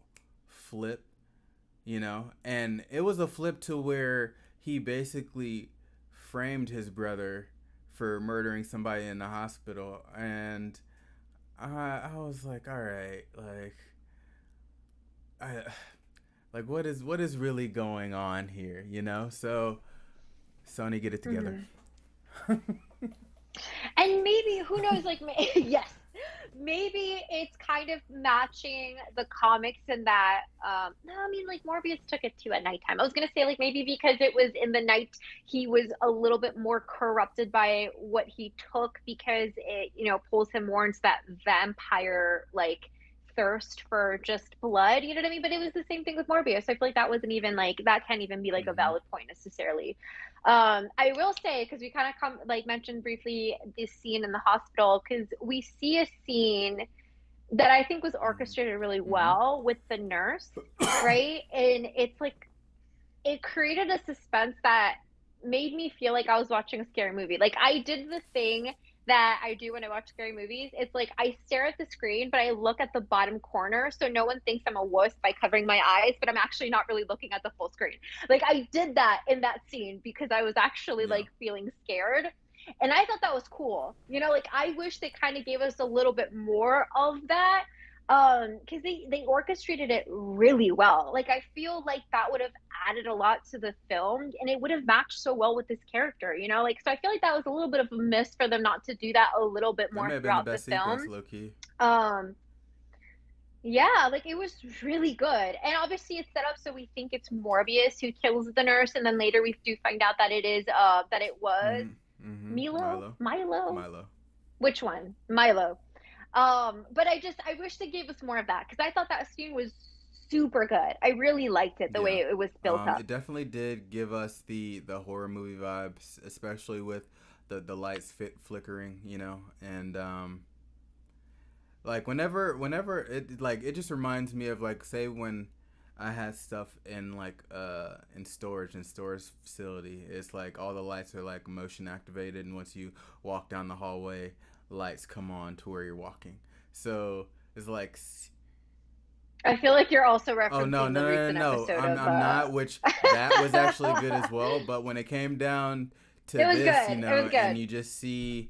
flip, and it was a flip to where he basically framed his brother for murdering somebody in the hospital, and I was like, all right, I like what is really going on here, So Sony, get it together. Mm-hmm. And maybe, who knows, like, yes, maybe it's kind of matching the comics in that, no, I mean, like, Morbius took it too at nighttime. I was going to say, like, maybe because it was in the night, he was a little bit more corrupted by what he took because it, pulls him more into that vampire, like, thirst for just blood, you know what I mean? But it was the same thing with Morbius. I feel like that wasn't even like, that can't even be like a Mm-hmm. valid point necessarily. I will say, because we kind of like mentioned briefly this scene in the hospital, because we see a scene that I think was orchestrated really Mm-hmm. well with the nurse, right? And it's like it created a suspense that made me feel like I was watching a scary movie. Like I did the thing that I do when I watch scary movies. It's like I stare at the screen, but I look at the bottom corner so no one thinks I'm a wuss by covering my eyes, but I'm actually not really looking at the full screen. Like I did that in that scene because I was actually Yeah. like feeling scared. And I thought that was cool. Like I wish they kind of gave us a little bit more of that, because they orchestrated it really well. Like I feel like that would have added a lot to the film and it would have matched so well with this character, like, so I feel like that was a little bit of a miss for them not to do that a little bit That may more have been the throughout the best sequence, film. low key. um yeah, like it was really good, and obviously it's set up so we think it's Morbius who kills the nurse, and then later we do find out that it was Mm-hmm. Mm-hmm. Milo, Milo. Milo. Milo. Which one? Milo. But I wish they gave us more of that because I thought that scene was super good. I really liked it the way Yeah. it was built up. It definitely did give us the horror movie vibes, especially with the lights flickering, and like whenever it just reminds me of, like, say when I had stuff in, like, in storage facility. It's like all the lights are like motion activated, and once you walk down the hallway, lights come on to where you're walking. So it's like, I feel like you're also oh, no, referencing no, the no, no, recent no. episode I'm of I'm not. Which that was actually good as well. But when it came down to It was this, good. It was and good. you just see,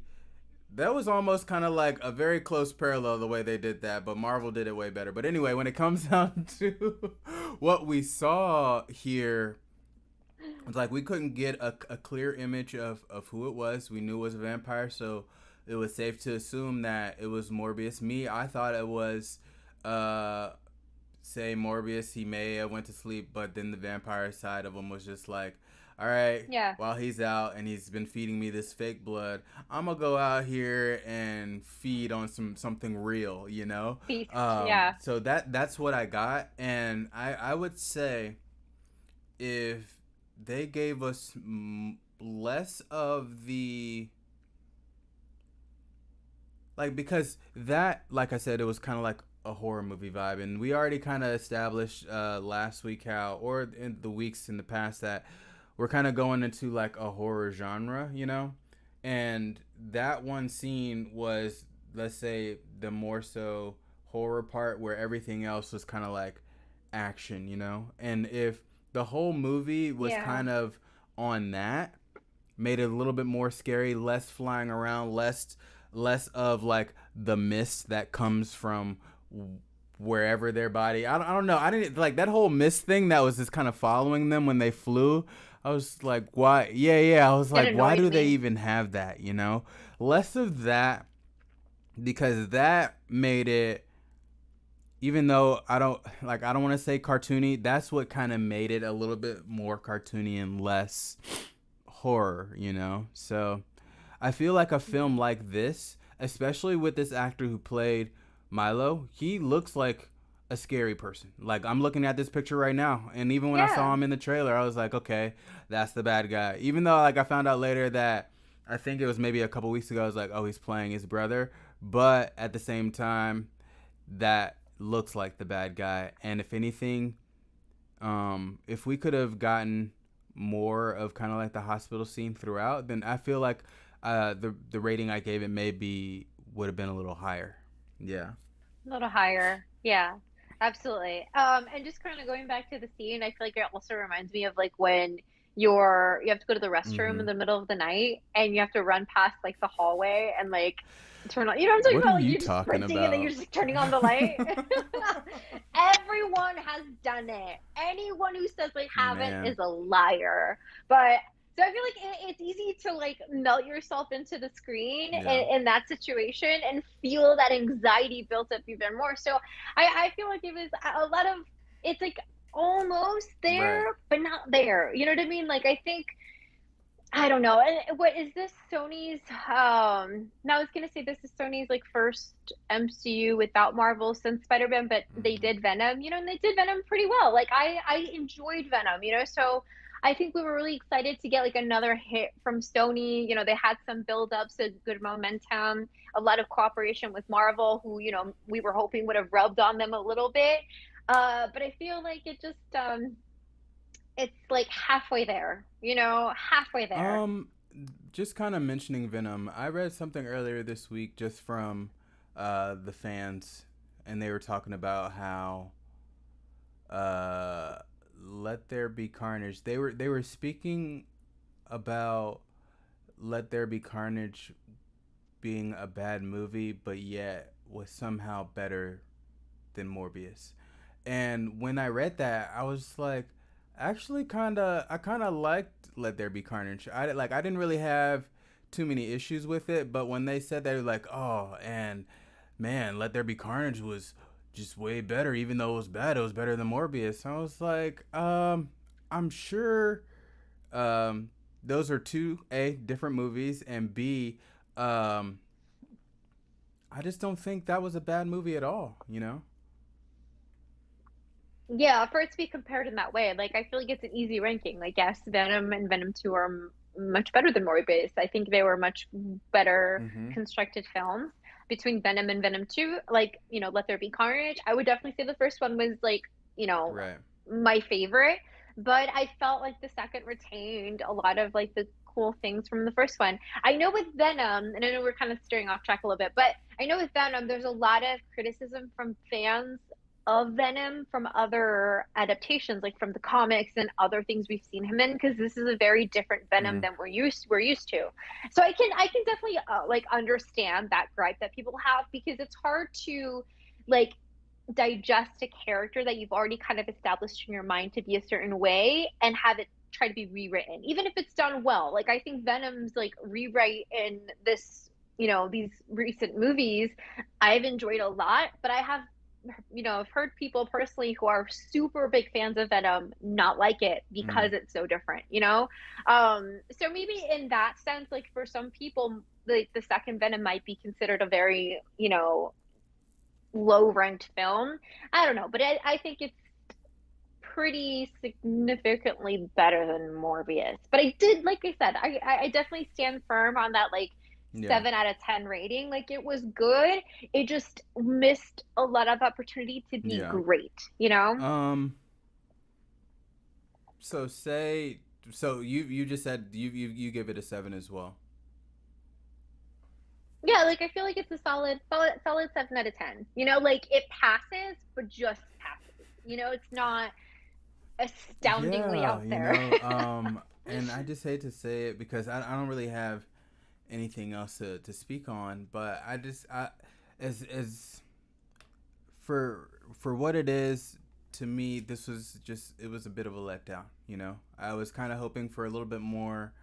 that was almost kind of like a very close parallel the way they did that. But Marvel did it way better. But anyway, when it comes down to what we saw here, it's like we couldn't get a clear image of who it was. We knew it was a vampire, so it was safe to assume that it was Morbius. I thought it was, uh, say Morbius. He may have went to sleep, but then the vampire side of him was just like, all right, Yeah. while he's out and he's been feeding me this fake blood, I'm gonna go out here and feed on something real, Feast. Yeah. So that's what I got, and I would say, if they gave us less of the like, because that, like I said, it was kind of like a horror movie vibe, and we already kind of established last week how, or in the weeks in the past, that we're kind of going into like a horror genre, you know. And that one scene was, let's say, the more so horror part, where everything else was kind of like action, you know. And if the whole movie was Yeah. kind of on that, made it a little bit more scary, less flying around, less of like the mist that comes from wherever their body. I don't know. I didn't like that whole mist thing that was just kind of following them when they flew. I was like, why? Yeah, yeah. I was It like, why annoyed do they me. even have that? You know, less of that, because that made it. Even though I don't want to say cartoony. That's what kind of made it a little bit more cartoony and less horror. You know, so I feel like a film like this, especially with this actor who played Milo, he looks like a scary person. Like, I'm looking at this picture right now, and even when I saw Yeah. him in the trailer, I was like, okay, that's the bad guy. Even though like I found out later that, I think it was maybe a couple weeks ago, I was like, oh, he's playing his brother, but at the same time, that looks like the bad guy. And if anything, if we could have gotten more of kind of like the hospital scene throughout, then I feel like the rating I gave it maybe would have been a little higher. Yeah. A little higher. Yeah, absolutely. And just kind of going back to the scene, I feel like it also reminds me of like when you have to go to the restroom in Mm-hmm. the middle of the night and you have to run past like the hallway and like turn on, you know what I'm talking What are about? Like you you're just talking sprinting and then you're about? just like, turning on the light. Everyone has done it. Anyone who says they haven't Man. is a liar. But so I feel like it's easy to like melt yourself into the screen Yeah. in that situation and feel that anxiety built up even more. So I feel like it was a lot of, it's like almost Right. there, but not there. You know what I mean? Like I think, I don't know. And what is this Sony's? Now I was gonna say this is Sony's like first MCU without Marvel since Spider-Man, but they Mm-hmm. did Venom, you know, and they did Venom pretty well. Like I enjoyed Venom, you know, so I think we were really excited to get like another hit from Sony. You know, they had some build-ups, a good momentum, a lot of cooperation with Marvel, who, you know, we were hoping would have rubbed on them a little bit. But I feel like it just it's like halfway there, you know, halfway there. Um, just kind of mentioning Venom. I read something earlier this week just from the fans, and they were talking about how uh Let There Be Carnage. They were speaking about Let There Be Carnage being a bad movie, but yet was somehow better than Morbius. And when I read that, I was like, actually, I kind of liked Let There Be Carnage. I didn't really have too many issues with it, but when they said that, they were like, oh, and man, Let There Be Carnage was just way better, even though it was bad. It was better than Morbius. I was like, I'm sure, um, those are two A, different movies, and B, um, I just don't think that was a bad movie at all. You know? Yeah, for it to be compared in that way, like I feel like it's an easy ranking. Like yes, Venom and Venom 2 are much better than Morbius. I think they were much better Mm-hmm. constructed films. Between Venom and Venom 2, like, you know, Let There Be Carnage, I would definitely say the first one was like, you know, Right. my favorite, but I felt like the second retained a lot of like the cool things from the first one. I know with Venom, and I know we're kind of steering off track a little bit, but I know with Venom, there's a lot of criticism from fans of Venom from other adaptations, like from the comics and other things we've seen him in, because this is a very different Venom Mm-hmm. than we're used to. So I can definitely like understand that gripe that people have because it's hard to like digest a character that you've already kind of established in your mind to be a certain way and have it try to be rewritten, even if it's done well. Like I think Venom's like rewrite in this, you know, these recent movies, I've enjoyed a lot, but I have, you know, I've heard people personally who are super big fans of Venom not like it Mm-hmm. because it's so different, you know? So maybe in that sense, like for some people, the second Venom might be considered a very, you know, low ranked film. I don't know, but I think it's pretty significantly better than Morbius. But I did, like I said, I definitely stand firm on that like Yeah. 7 out of 10 rating. Like it was good. It just missed a lot of opportunity to be Yeah. great, you know? Um. So say. So you just said you give it a 7 as well. Yeah, like I feel like it's a solid 7 out of 10. You know, like it passes, but just passes. You know, it's not astoundingly Yeah. out there. And I just hate to say it because I don't really have anything else to speak on, but as for what it is, to me this was just, it was a bit of a letdown. I was kind of hoping for a little bit more,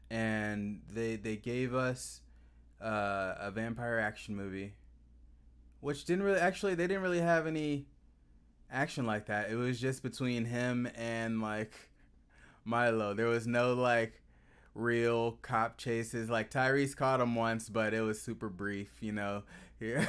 and they gave us a vampire action movie, which didn't really, actually they didn't really have any action like that. It was just between him and like Milo. There was no like real cop chases. Like Tyrese caught him once, but it was super brief. Yeah.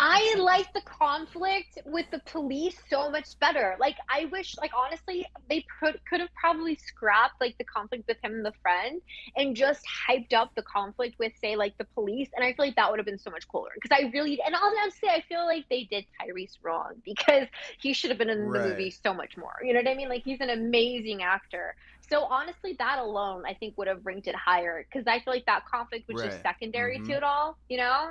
I like the conflict with the police so much better. Like I wish, like honestly, they could have probably scrapped like the conflict with him and the friend and just hyped up the conflict with say like the police. And I feel like that would have been so much cooler. Because I really, and honestly, I feel like they did Tyrese wrong because he should have been in the movie Right. so much more. You know what I mean? Like he's an amazing actor. So honestly, that alone I think would have ranked it higher because I feel like that conflict was just Right. secondary to Mm-hmm. it all. You know?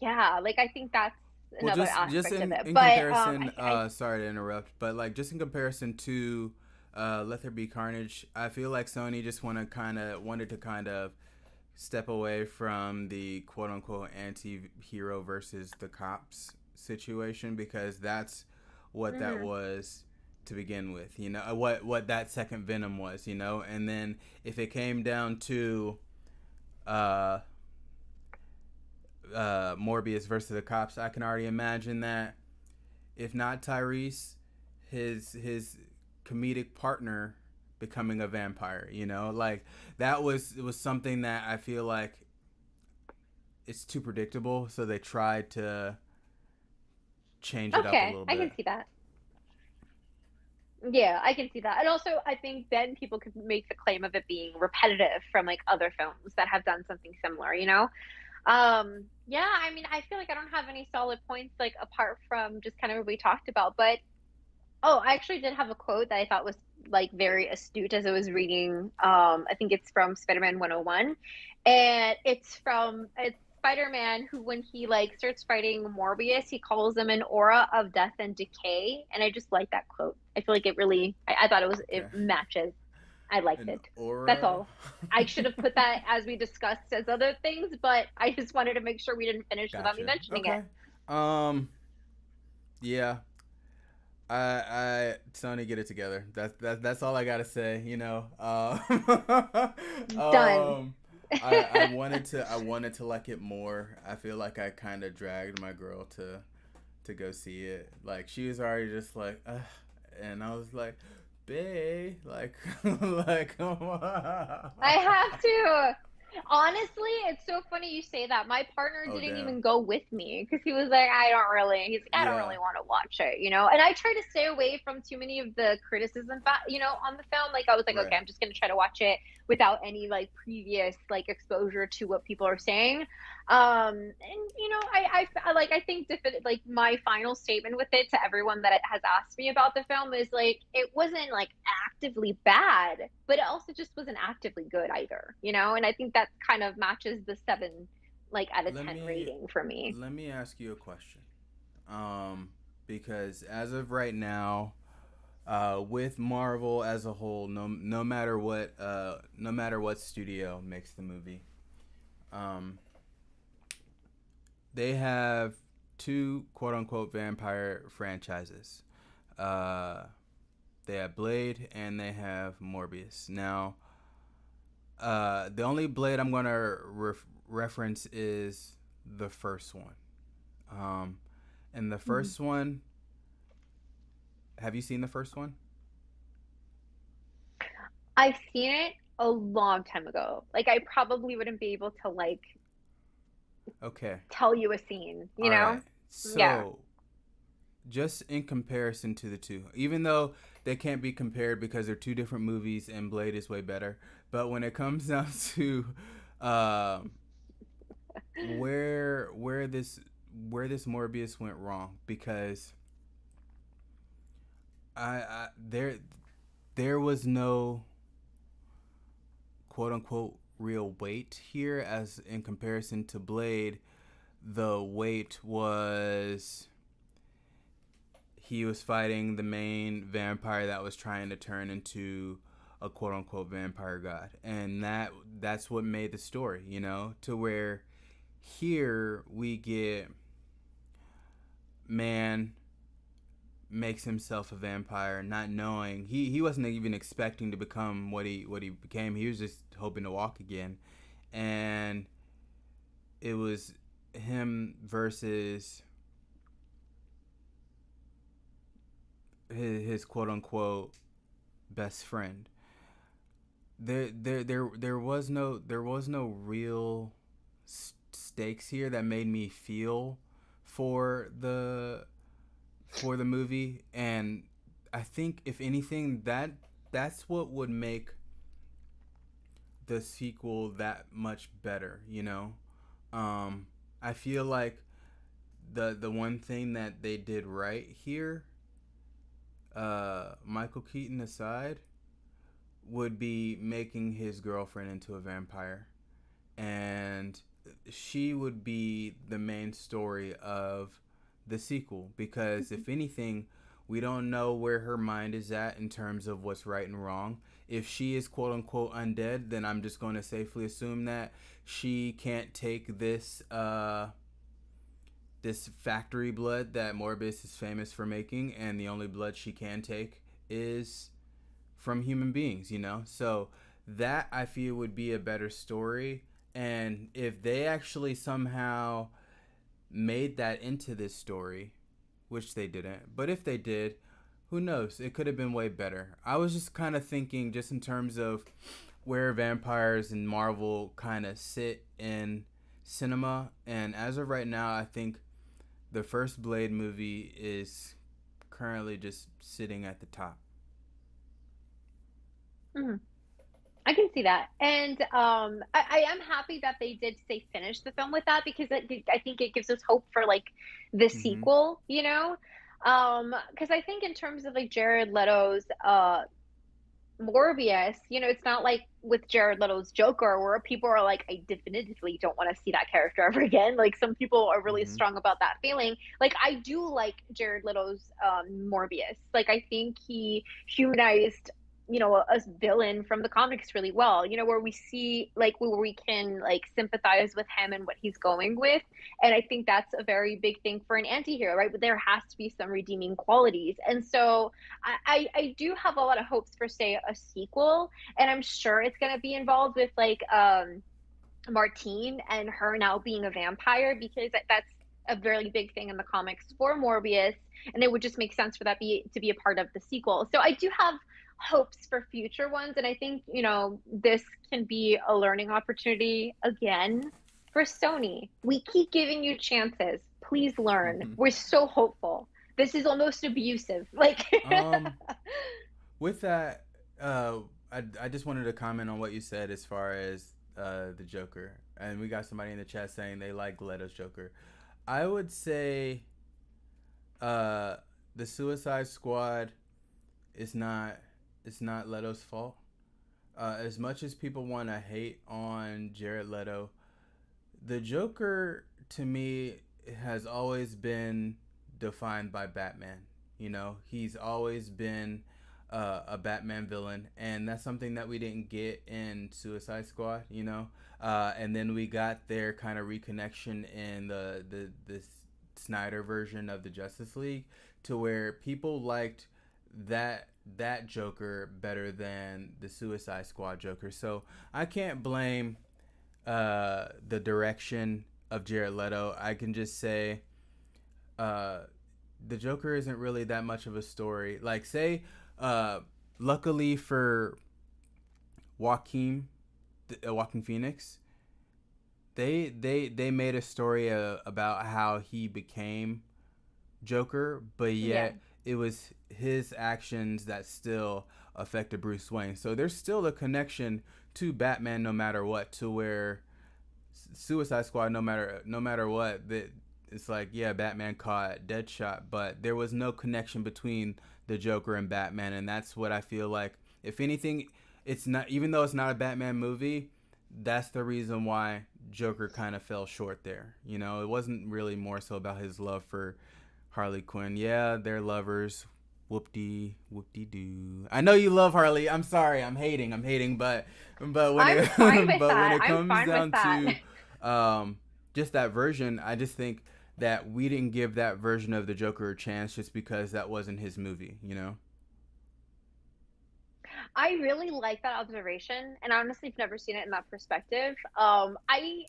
Yeah, like I think that's Well, another just aspect of it. in But comparison, I sorry to interrupt, but like just in comparison to Let There Be Carnage, I feel like Sony just wanted to kind of step away from the quote unquote anti-hero versus the cops situation, because that's what that mhm. was to begin with. What that second Venom was. And then if it came down to uh Morbius versus the cops, I can already imagine that if not Tyrese, his comedic partner becoming a vampire. Like it was something that I feel like it's too predictable, so they tried to change it up a Okay, little I can bit. see that. Yeah, I can see that. And also I think then people could make the claim of it being repetitive from like other films that have done something similar, you know? Yeah, I mean, I feel like I don't have any solid points like apart from just kind of what we talked about, but oh, I actually did have a quote that I thought was like very astute as I was reading. I think it's from Spider-Man 101. And it's Spider-Man who when he like starts fighting Morbius, he calls him an aura of death and decay. And I just like that quote. I feel like it really I thought it Okay. matches. I liked An it. That's aura. all. I should have put that as we discussed as other things, but I just wanted to make sure we didn't finish without me Gotcha. mentioning it. Okay. Um. Yeah. I Sony, get it together. That's all I gotta say. Done. Um. I wanted to like it more. I feel like I kind of dragged my girl to go see it. Like she was already just like, ugh, and I was like, babe, like, like, come on. I have to. Honestly, it's so funny you say that. My partner Oh didn't damn. even go with me because he was like, he's like, I don't Yeah. really want to watch it, you know? And I try to stay away from too many of the criticism, on the film. Like, I was like, okay, Right. I'm just going to try to watch it without any like previous like exposure to what people are saying. And I think like my final statement with it to everyone that has asked me about the film is like, it wasn't like actively bad, but it also just wasn't actively good either, you know? And I think that kind of matches the 7 like out of Let 10 me rating for me. let me ask you a question. Um, because as of right now, with Marvel as a whole, no matter what studio makes the movie, um, they have two quote unquote vampire franchises. Uh, they have Blade and they have Morbius. Now, the only Blade I'm gonna reference is the first one. Um, and the Mhm. first one, have you seen the first one? I've seen it a long time ago. Like I probably wouldn't be able to like Okay. tell you a scene, you All know? right. Yeah. So just in comparison to the two, even though they can't be compared because they're two different movies and Blade is way better. But when it comes down to uh, where this Morbius went wrong, because I there was no quote unquote real weight here, as in comparison to Blade. The weight was he was fighting the main vampire that was trying to turn into a quote unquote vampire god, and that's what made the story, to where here we get man makes himself a vampire, not knowing he wasn't even expecting to become what he became. He was just hoping to walk again, and it was him versus his quote unquote best friend. There was no real stakes here that made me feel for the movie, and I think if anything that's what would make the sequel that much better. I feel like the one thing that they did right here, Michael Keaton aside, would be making his girlfriend into a vampire, and she would be the main story of the sequel, because if anything, we don't know where her mind is at in terms of what's right and wrong. If she is quote unquote undead, then I'm just going to safely assume that she can't take this factory blood that Morbius is famous for making, and the only blood she can take is from human beings, So that I feel would be a better story. And if they actually somehow made that into this story, which they didn't, but if they did, who knows? It could have been way better. I was just kind of thinking, just in terms of where vampires and Marvel kind of sit in cinema, and as of right now, I think the first Blade movie is currently just sitting at the top. Hmm. I can see that, and I am happy that they did say finish the film with that, because I think it gives us hope for like the Mm-hmm. sequel, because I think in terms of like Jared Leto's Morbius, it's not like with Jared Leto's Joker where people are like, I definitively don't want to see that character ever again. Like some people are really Mm-hmm. strong about that feeling. Like I do like Jared Leto's Morbius. Like I think he humanized, a villain from the comics really well. Where we see like where we can like sympathize with him and what he's going with, and I think that's a very big thing for an anti-hero, right? But there has to be some redeeming qualities, and so I do have a lot of hopes for, say, a sequel, and I'm sure it's going to be involved with like Martine and her now being a vampire, because that's a very big thing in the comics for Morbius, and it would just make sense for that to be a part of the sequel. So I do have hopes for future ones, and I think this can be a learning opportunity again for Sony. We keep giving you chances. Please learn. Mm-hmm. We're so hopeful. This is almost abusive. Like Um, with that, I just wanted to comment on what you said as far as the Joker, and we got somebody in the chat saying they like Leto's Joker. I would say uh, the Suicide Squad is not it's not Leto's fault. As much as people want to hate on Jared Leto, the Joker to me has always been defined by Batman. He's always been a Batman villain, and that's something that we didn't get in Suicide Squad. And then we got their kind of reconnection in the Snyder version of the Justice League, to where people liked that Joker better than the Suicide Squad Joker. So I can't blame the direction of Jared Leto. I can just say uh, the Joker isn't really that much of a story. Like, say, luckily for Joaquin Phoenix, they made a story about how he became Joker, but Yeah. yet it was his actions that still affected Bruce Wayne. So there's still a connection to Batman no matter what, to where Suicide Squad, no matter what, that it's like, yeah, Batman caught Deadshot, but there was no connection between the Joker and Batman, and that's what I feel like. If anything, it's not, even though it's not a Batman movie, that's the reason why Joker kind of fell short there. It wasn't really more so about his love for Harley Quinn. Yeah, they're lovers. Whoop-de-doo. I know you love Harley. I'm sorry. I'm hating, but when I'm it fine with but when that. it I'm comes fine with down that. to just that version, I just think that we didn't give that version of the Joker a chance just because that wasn't his movie. I really like that observation, and honestly, I've never seen it in that perspective. I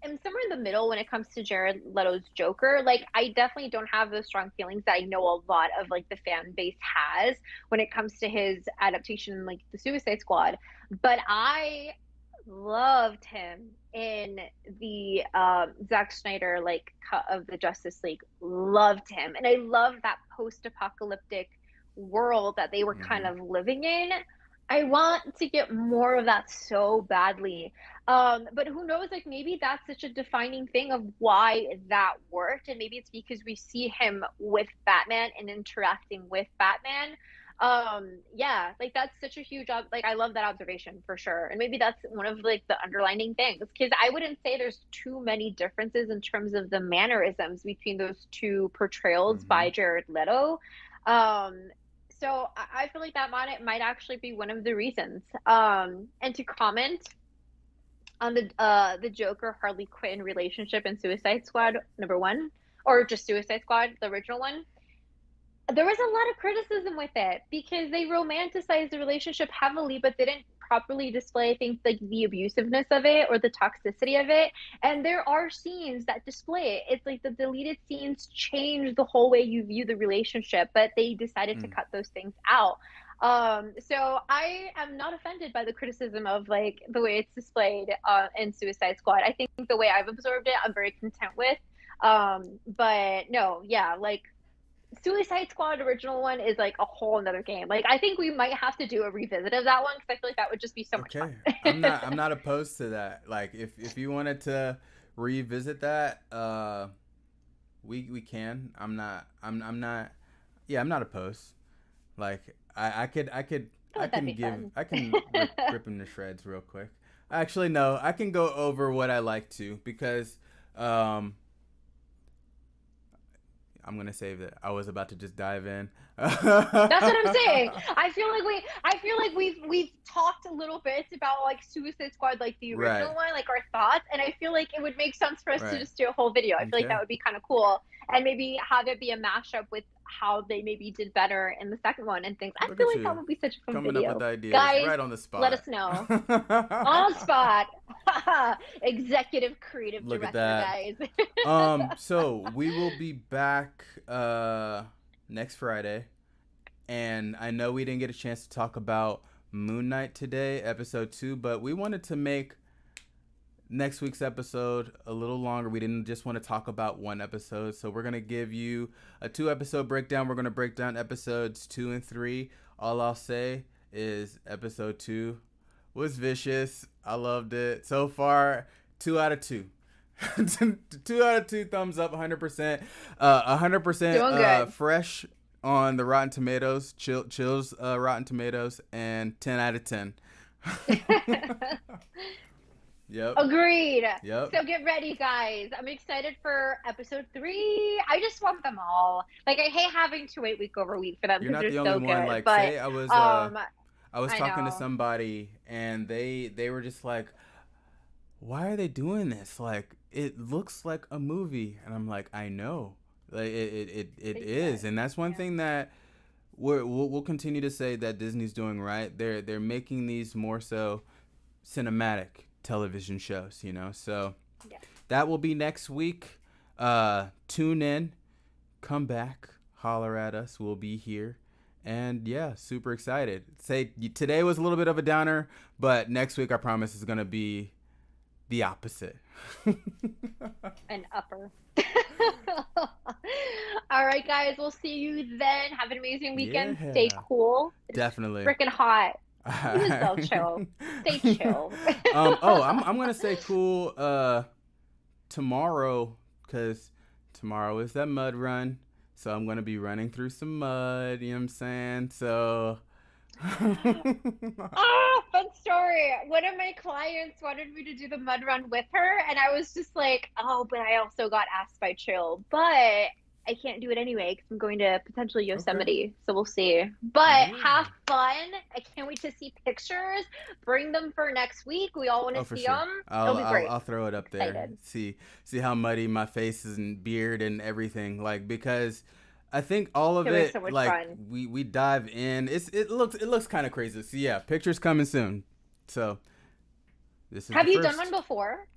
am somewhere in the middle when it comes to Jared Leto's Joker. Like, I definitely don't have those strong feelings that I know a lot of like the fan base has when it comes to his adaptation, like the Suicide Squad. But I loved him in the Zack Snyder like cut of the Justice League. Loved him, and I love that post-apocalyptic world that they were kind Hmm. of living in. I want to get more of that so badly. But who knows, like maybe that's such a defining thing of why that worked. And maybe it's because we see him with Batman and interacting with Batman. Yeah, like that's such a huge like I love that observation for sure. And maybe that's one of like the underlining things because I wouldn't say there's too many differences in terms of the mannerisms between those two portrayals Hmm. by Jared Leto. Um, so I feel like that might actually be one of the reasons. And to comment on the Joker Harley Quinn relationship in Suicide Squad number one, or just Suicide Squad, the original one, there was a lot of criticism with it because they romanticized the relationship heavily, but didn't properly display, I think, like the abusiveness of it or the toxicity of it. And there are scenes that display it. It's like the deleted scenes change the whole way you view the relationship, but they decided to cut those things out. So I am not offended by the criticism of like the way it's displayed in Suicide Squad. I think the way I've absorbed it, I'm very content with. But no, yeah, like Suicide Squad original one is like a whole another game. Like I think we might have to do a revisit of that one because I feel like that would just be so much Okay, I'm fun. not opposed to that. Like if you wanted to revisit that, we can. I'm not. Yeah, I'm not opposed. Like I feel like that'd be fun. I can rip him to shreds real quick. Actually, no, I can go over what I like to because um I'm gonna save it. I was about to just dive in. That's what I'm saying. I feel like we've talked a little bit about like Suicide Squad, like the Right, original one, like our thoughts, and I feel like it would make sense for us to right. just do a whole video. I feel like Okay, that would be kind of cool, and maybe have it be a mashup with how they maybe did better in the second one and things. I look feel at like that you would be such a fun coming up with video, ideas guys. right on the Let us spot. know on spot. Executive creative Look at director, that. guys. So we will be back next Friday, and I know we didn't get a chance to talk about Moon Knight today, episode 2, but we wanted to make next week's episode a little longer. We didn't just want to talk about one episode, so we're gonna give you a 2 episode breakdown. We're gonna break down episodes 2 and 3. All I'll say is episode 2 was vicious. I loved it so far. 2 out of 2. 2 out of 2 thumbs up. 100%. 100% Doing good. fresh on the Rotten Tomatoes. Chills Rotten Tomatoes, and 10 out of 10. Yep. Agreed. Yep. So get ready, guys. I'm excited for episode 3. I just want them all. Like I hate having to wait week over week for them You're because not they're the only so one. good. Like, But say um I was I talking to know. somebody, and they were just like, why are they doing this? Like, it looks like a movie, and I'm like, I know, like it They is, said. and that's one Yeah. thing that we'll continue to say that Disney's doing right. They're making these more so cinematic television shows. So Yeah. that will be next week. Tune in, come back, holler at us. We'll be here. And yeah, super excited. Say today was a little bit of a downer, but next week I promise is gonna be the opposite. An upper. All All right, guys. We'll see you then. Have an amazing weekend. Stay Yeah, cool. It's definitely. freaking hot. You as well, chill. Stay chill. Oh, I'm gonna say cool tomorrow, because tomorrow is that mud run. So I'm gonna be running through some mud, you know what I'm saying? So Ah, fun story. One of my clients wanted me to do the mud run with her, and I was just like, oh, but I also got asked by Chill, but I can't do it anyway because I'm going to potentially okay. Yosemite, so we'll see. But Yeah. have fun. I can't wait to see pictures. Bring them for next week. We all want Oh, to for see sure. them. It'll I'll be I'll great. I'll throw it up there. Excited. See how muddy my face is and beard and everything. Like, because I think all of It'll be so it, much like, fun. we dive in. It looks kind of crazy. So yeah, pictures coming soon. So this is the Have you done first. one before?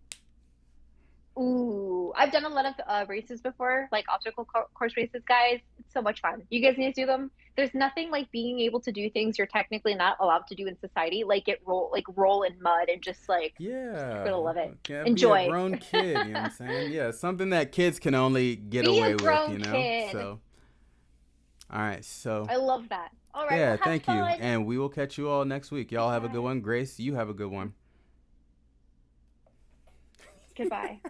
Ooh, I've done a lot of races before, like obstacle course races, guys. It's so much fun. You guys need to do them. There's nothing like being able to do things you're technically not allowed to do in society, like roll in mud and just like you're Yeah, gonna love it. can be a Enjoy. grown kid. You know what I'm saying? Yeah, something that kids can only get Be a away with. grown kid. So all right. So I love that. All right, well yeah, have thank you, fun. and we will catch you all next week. Bye Y'all have a good guys. one. Grace, you have a good one. Goodbye.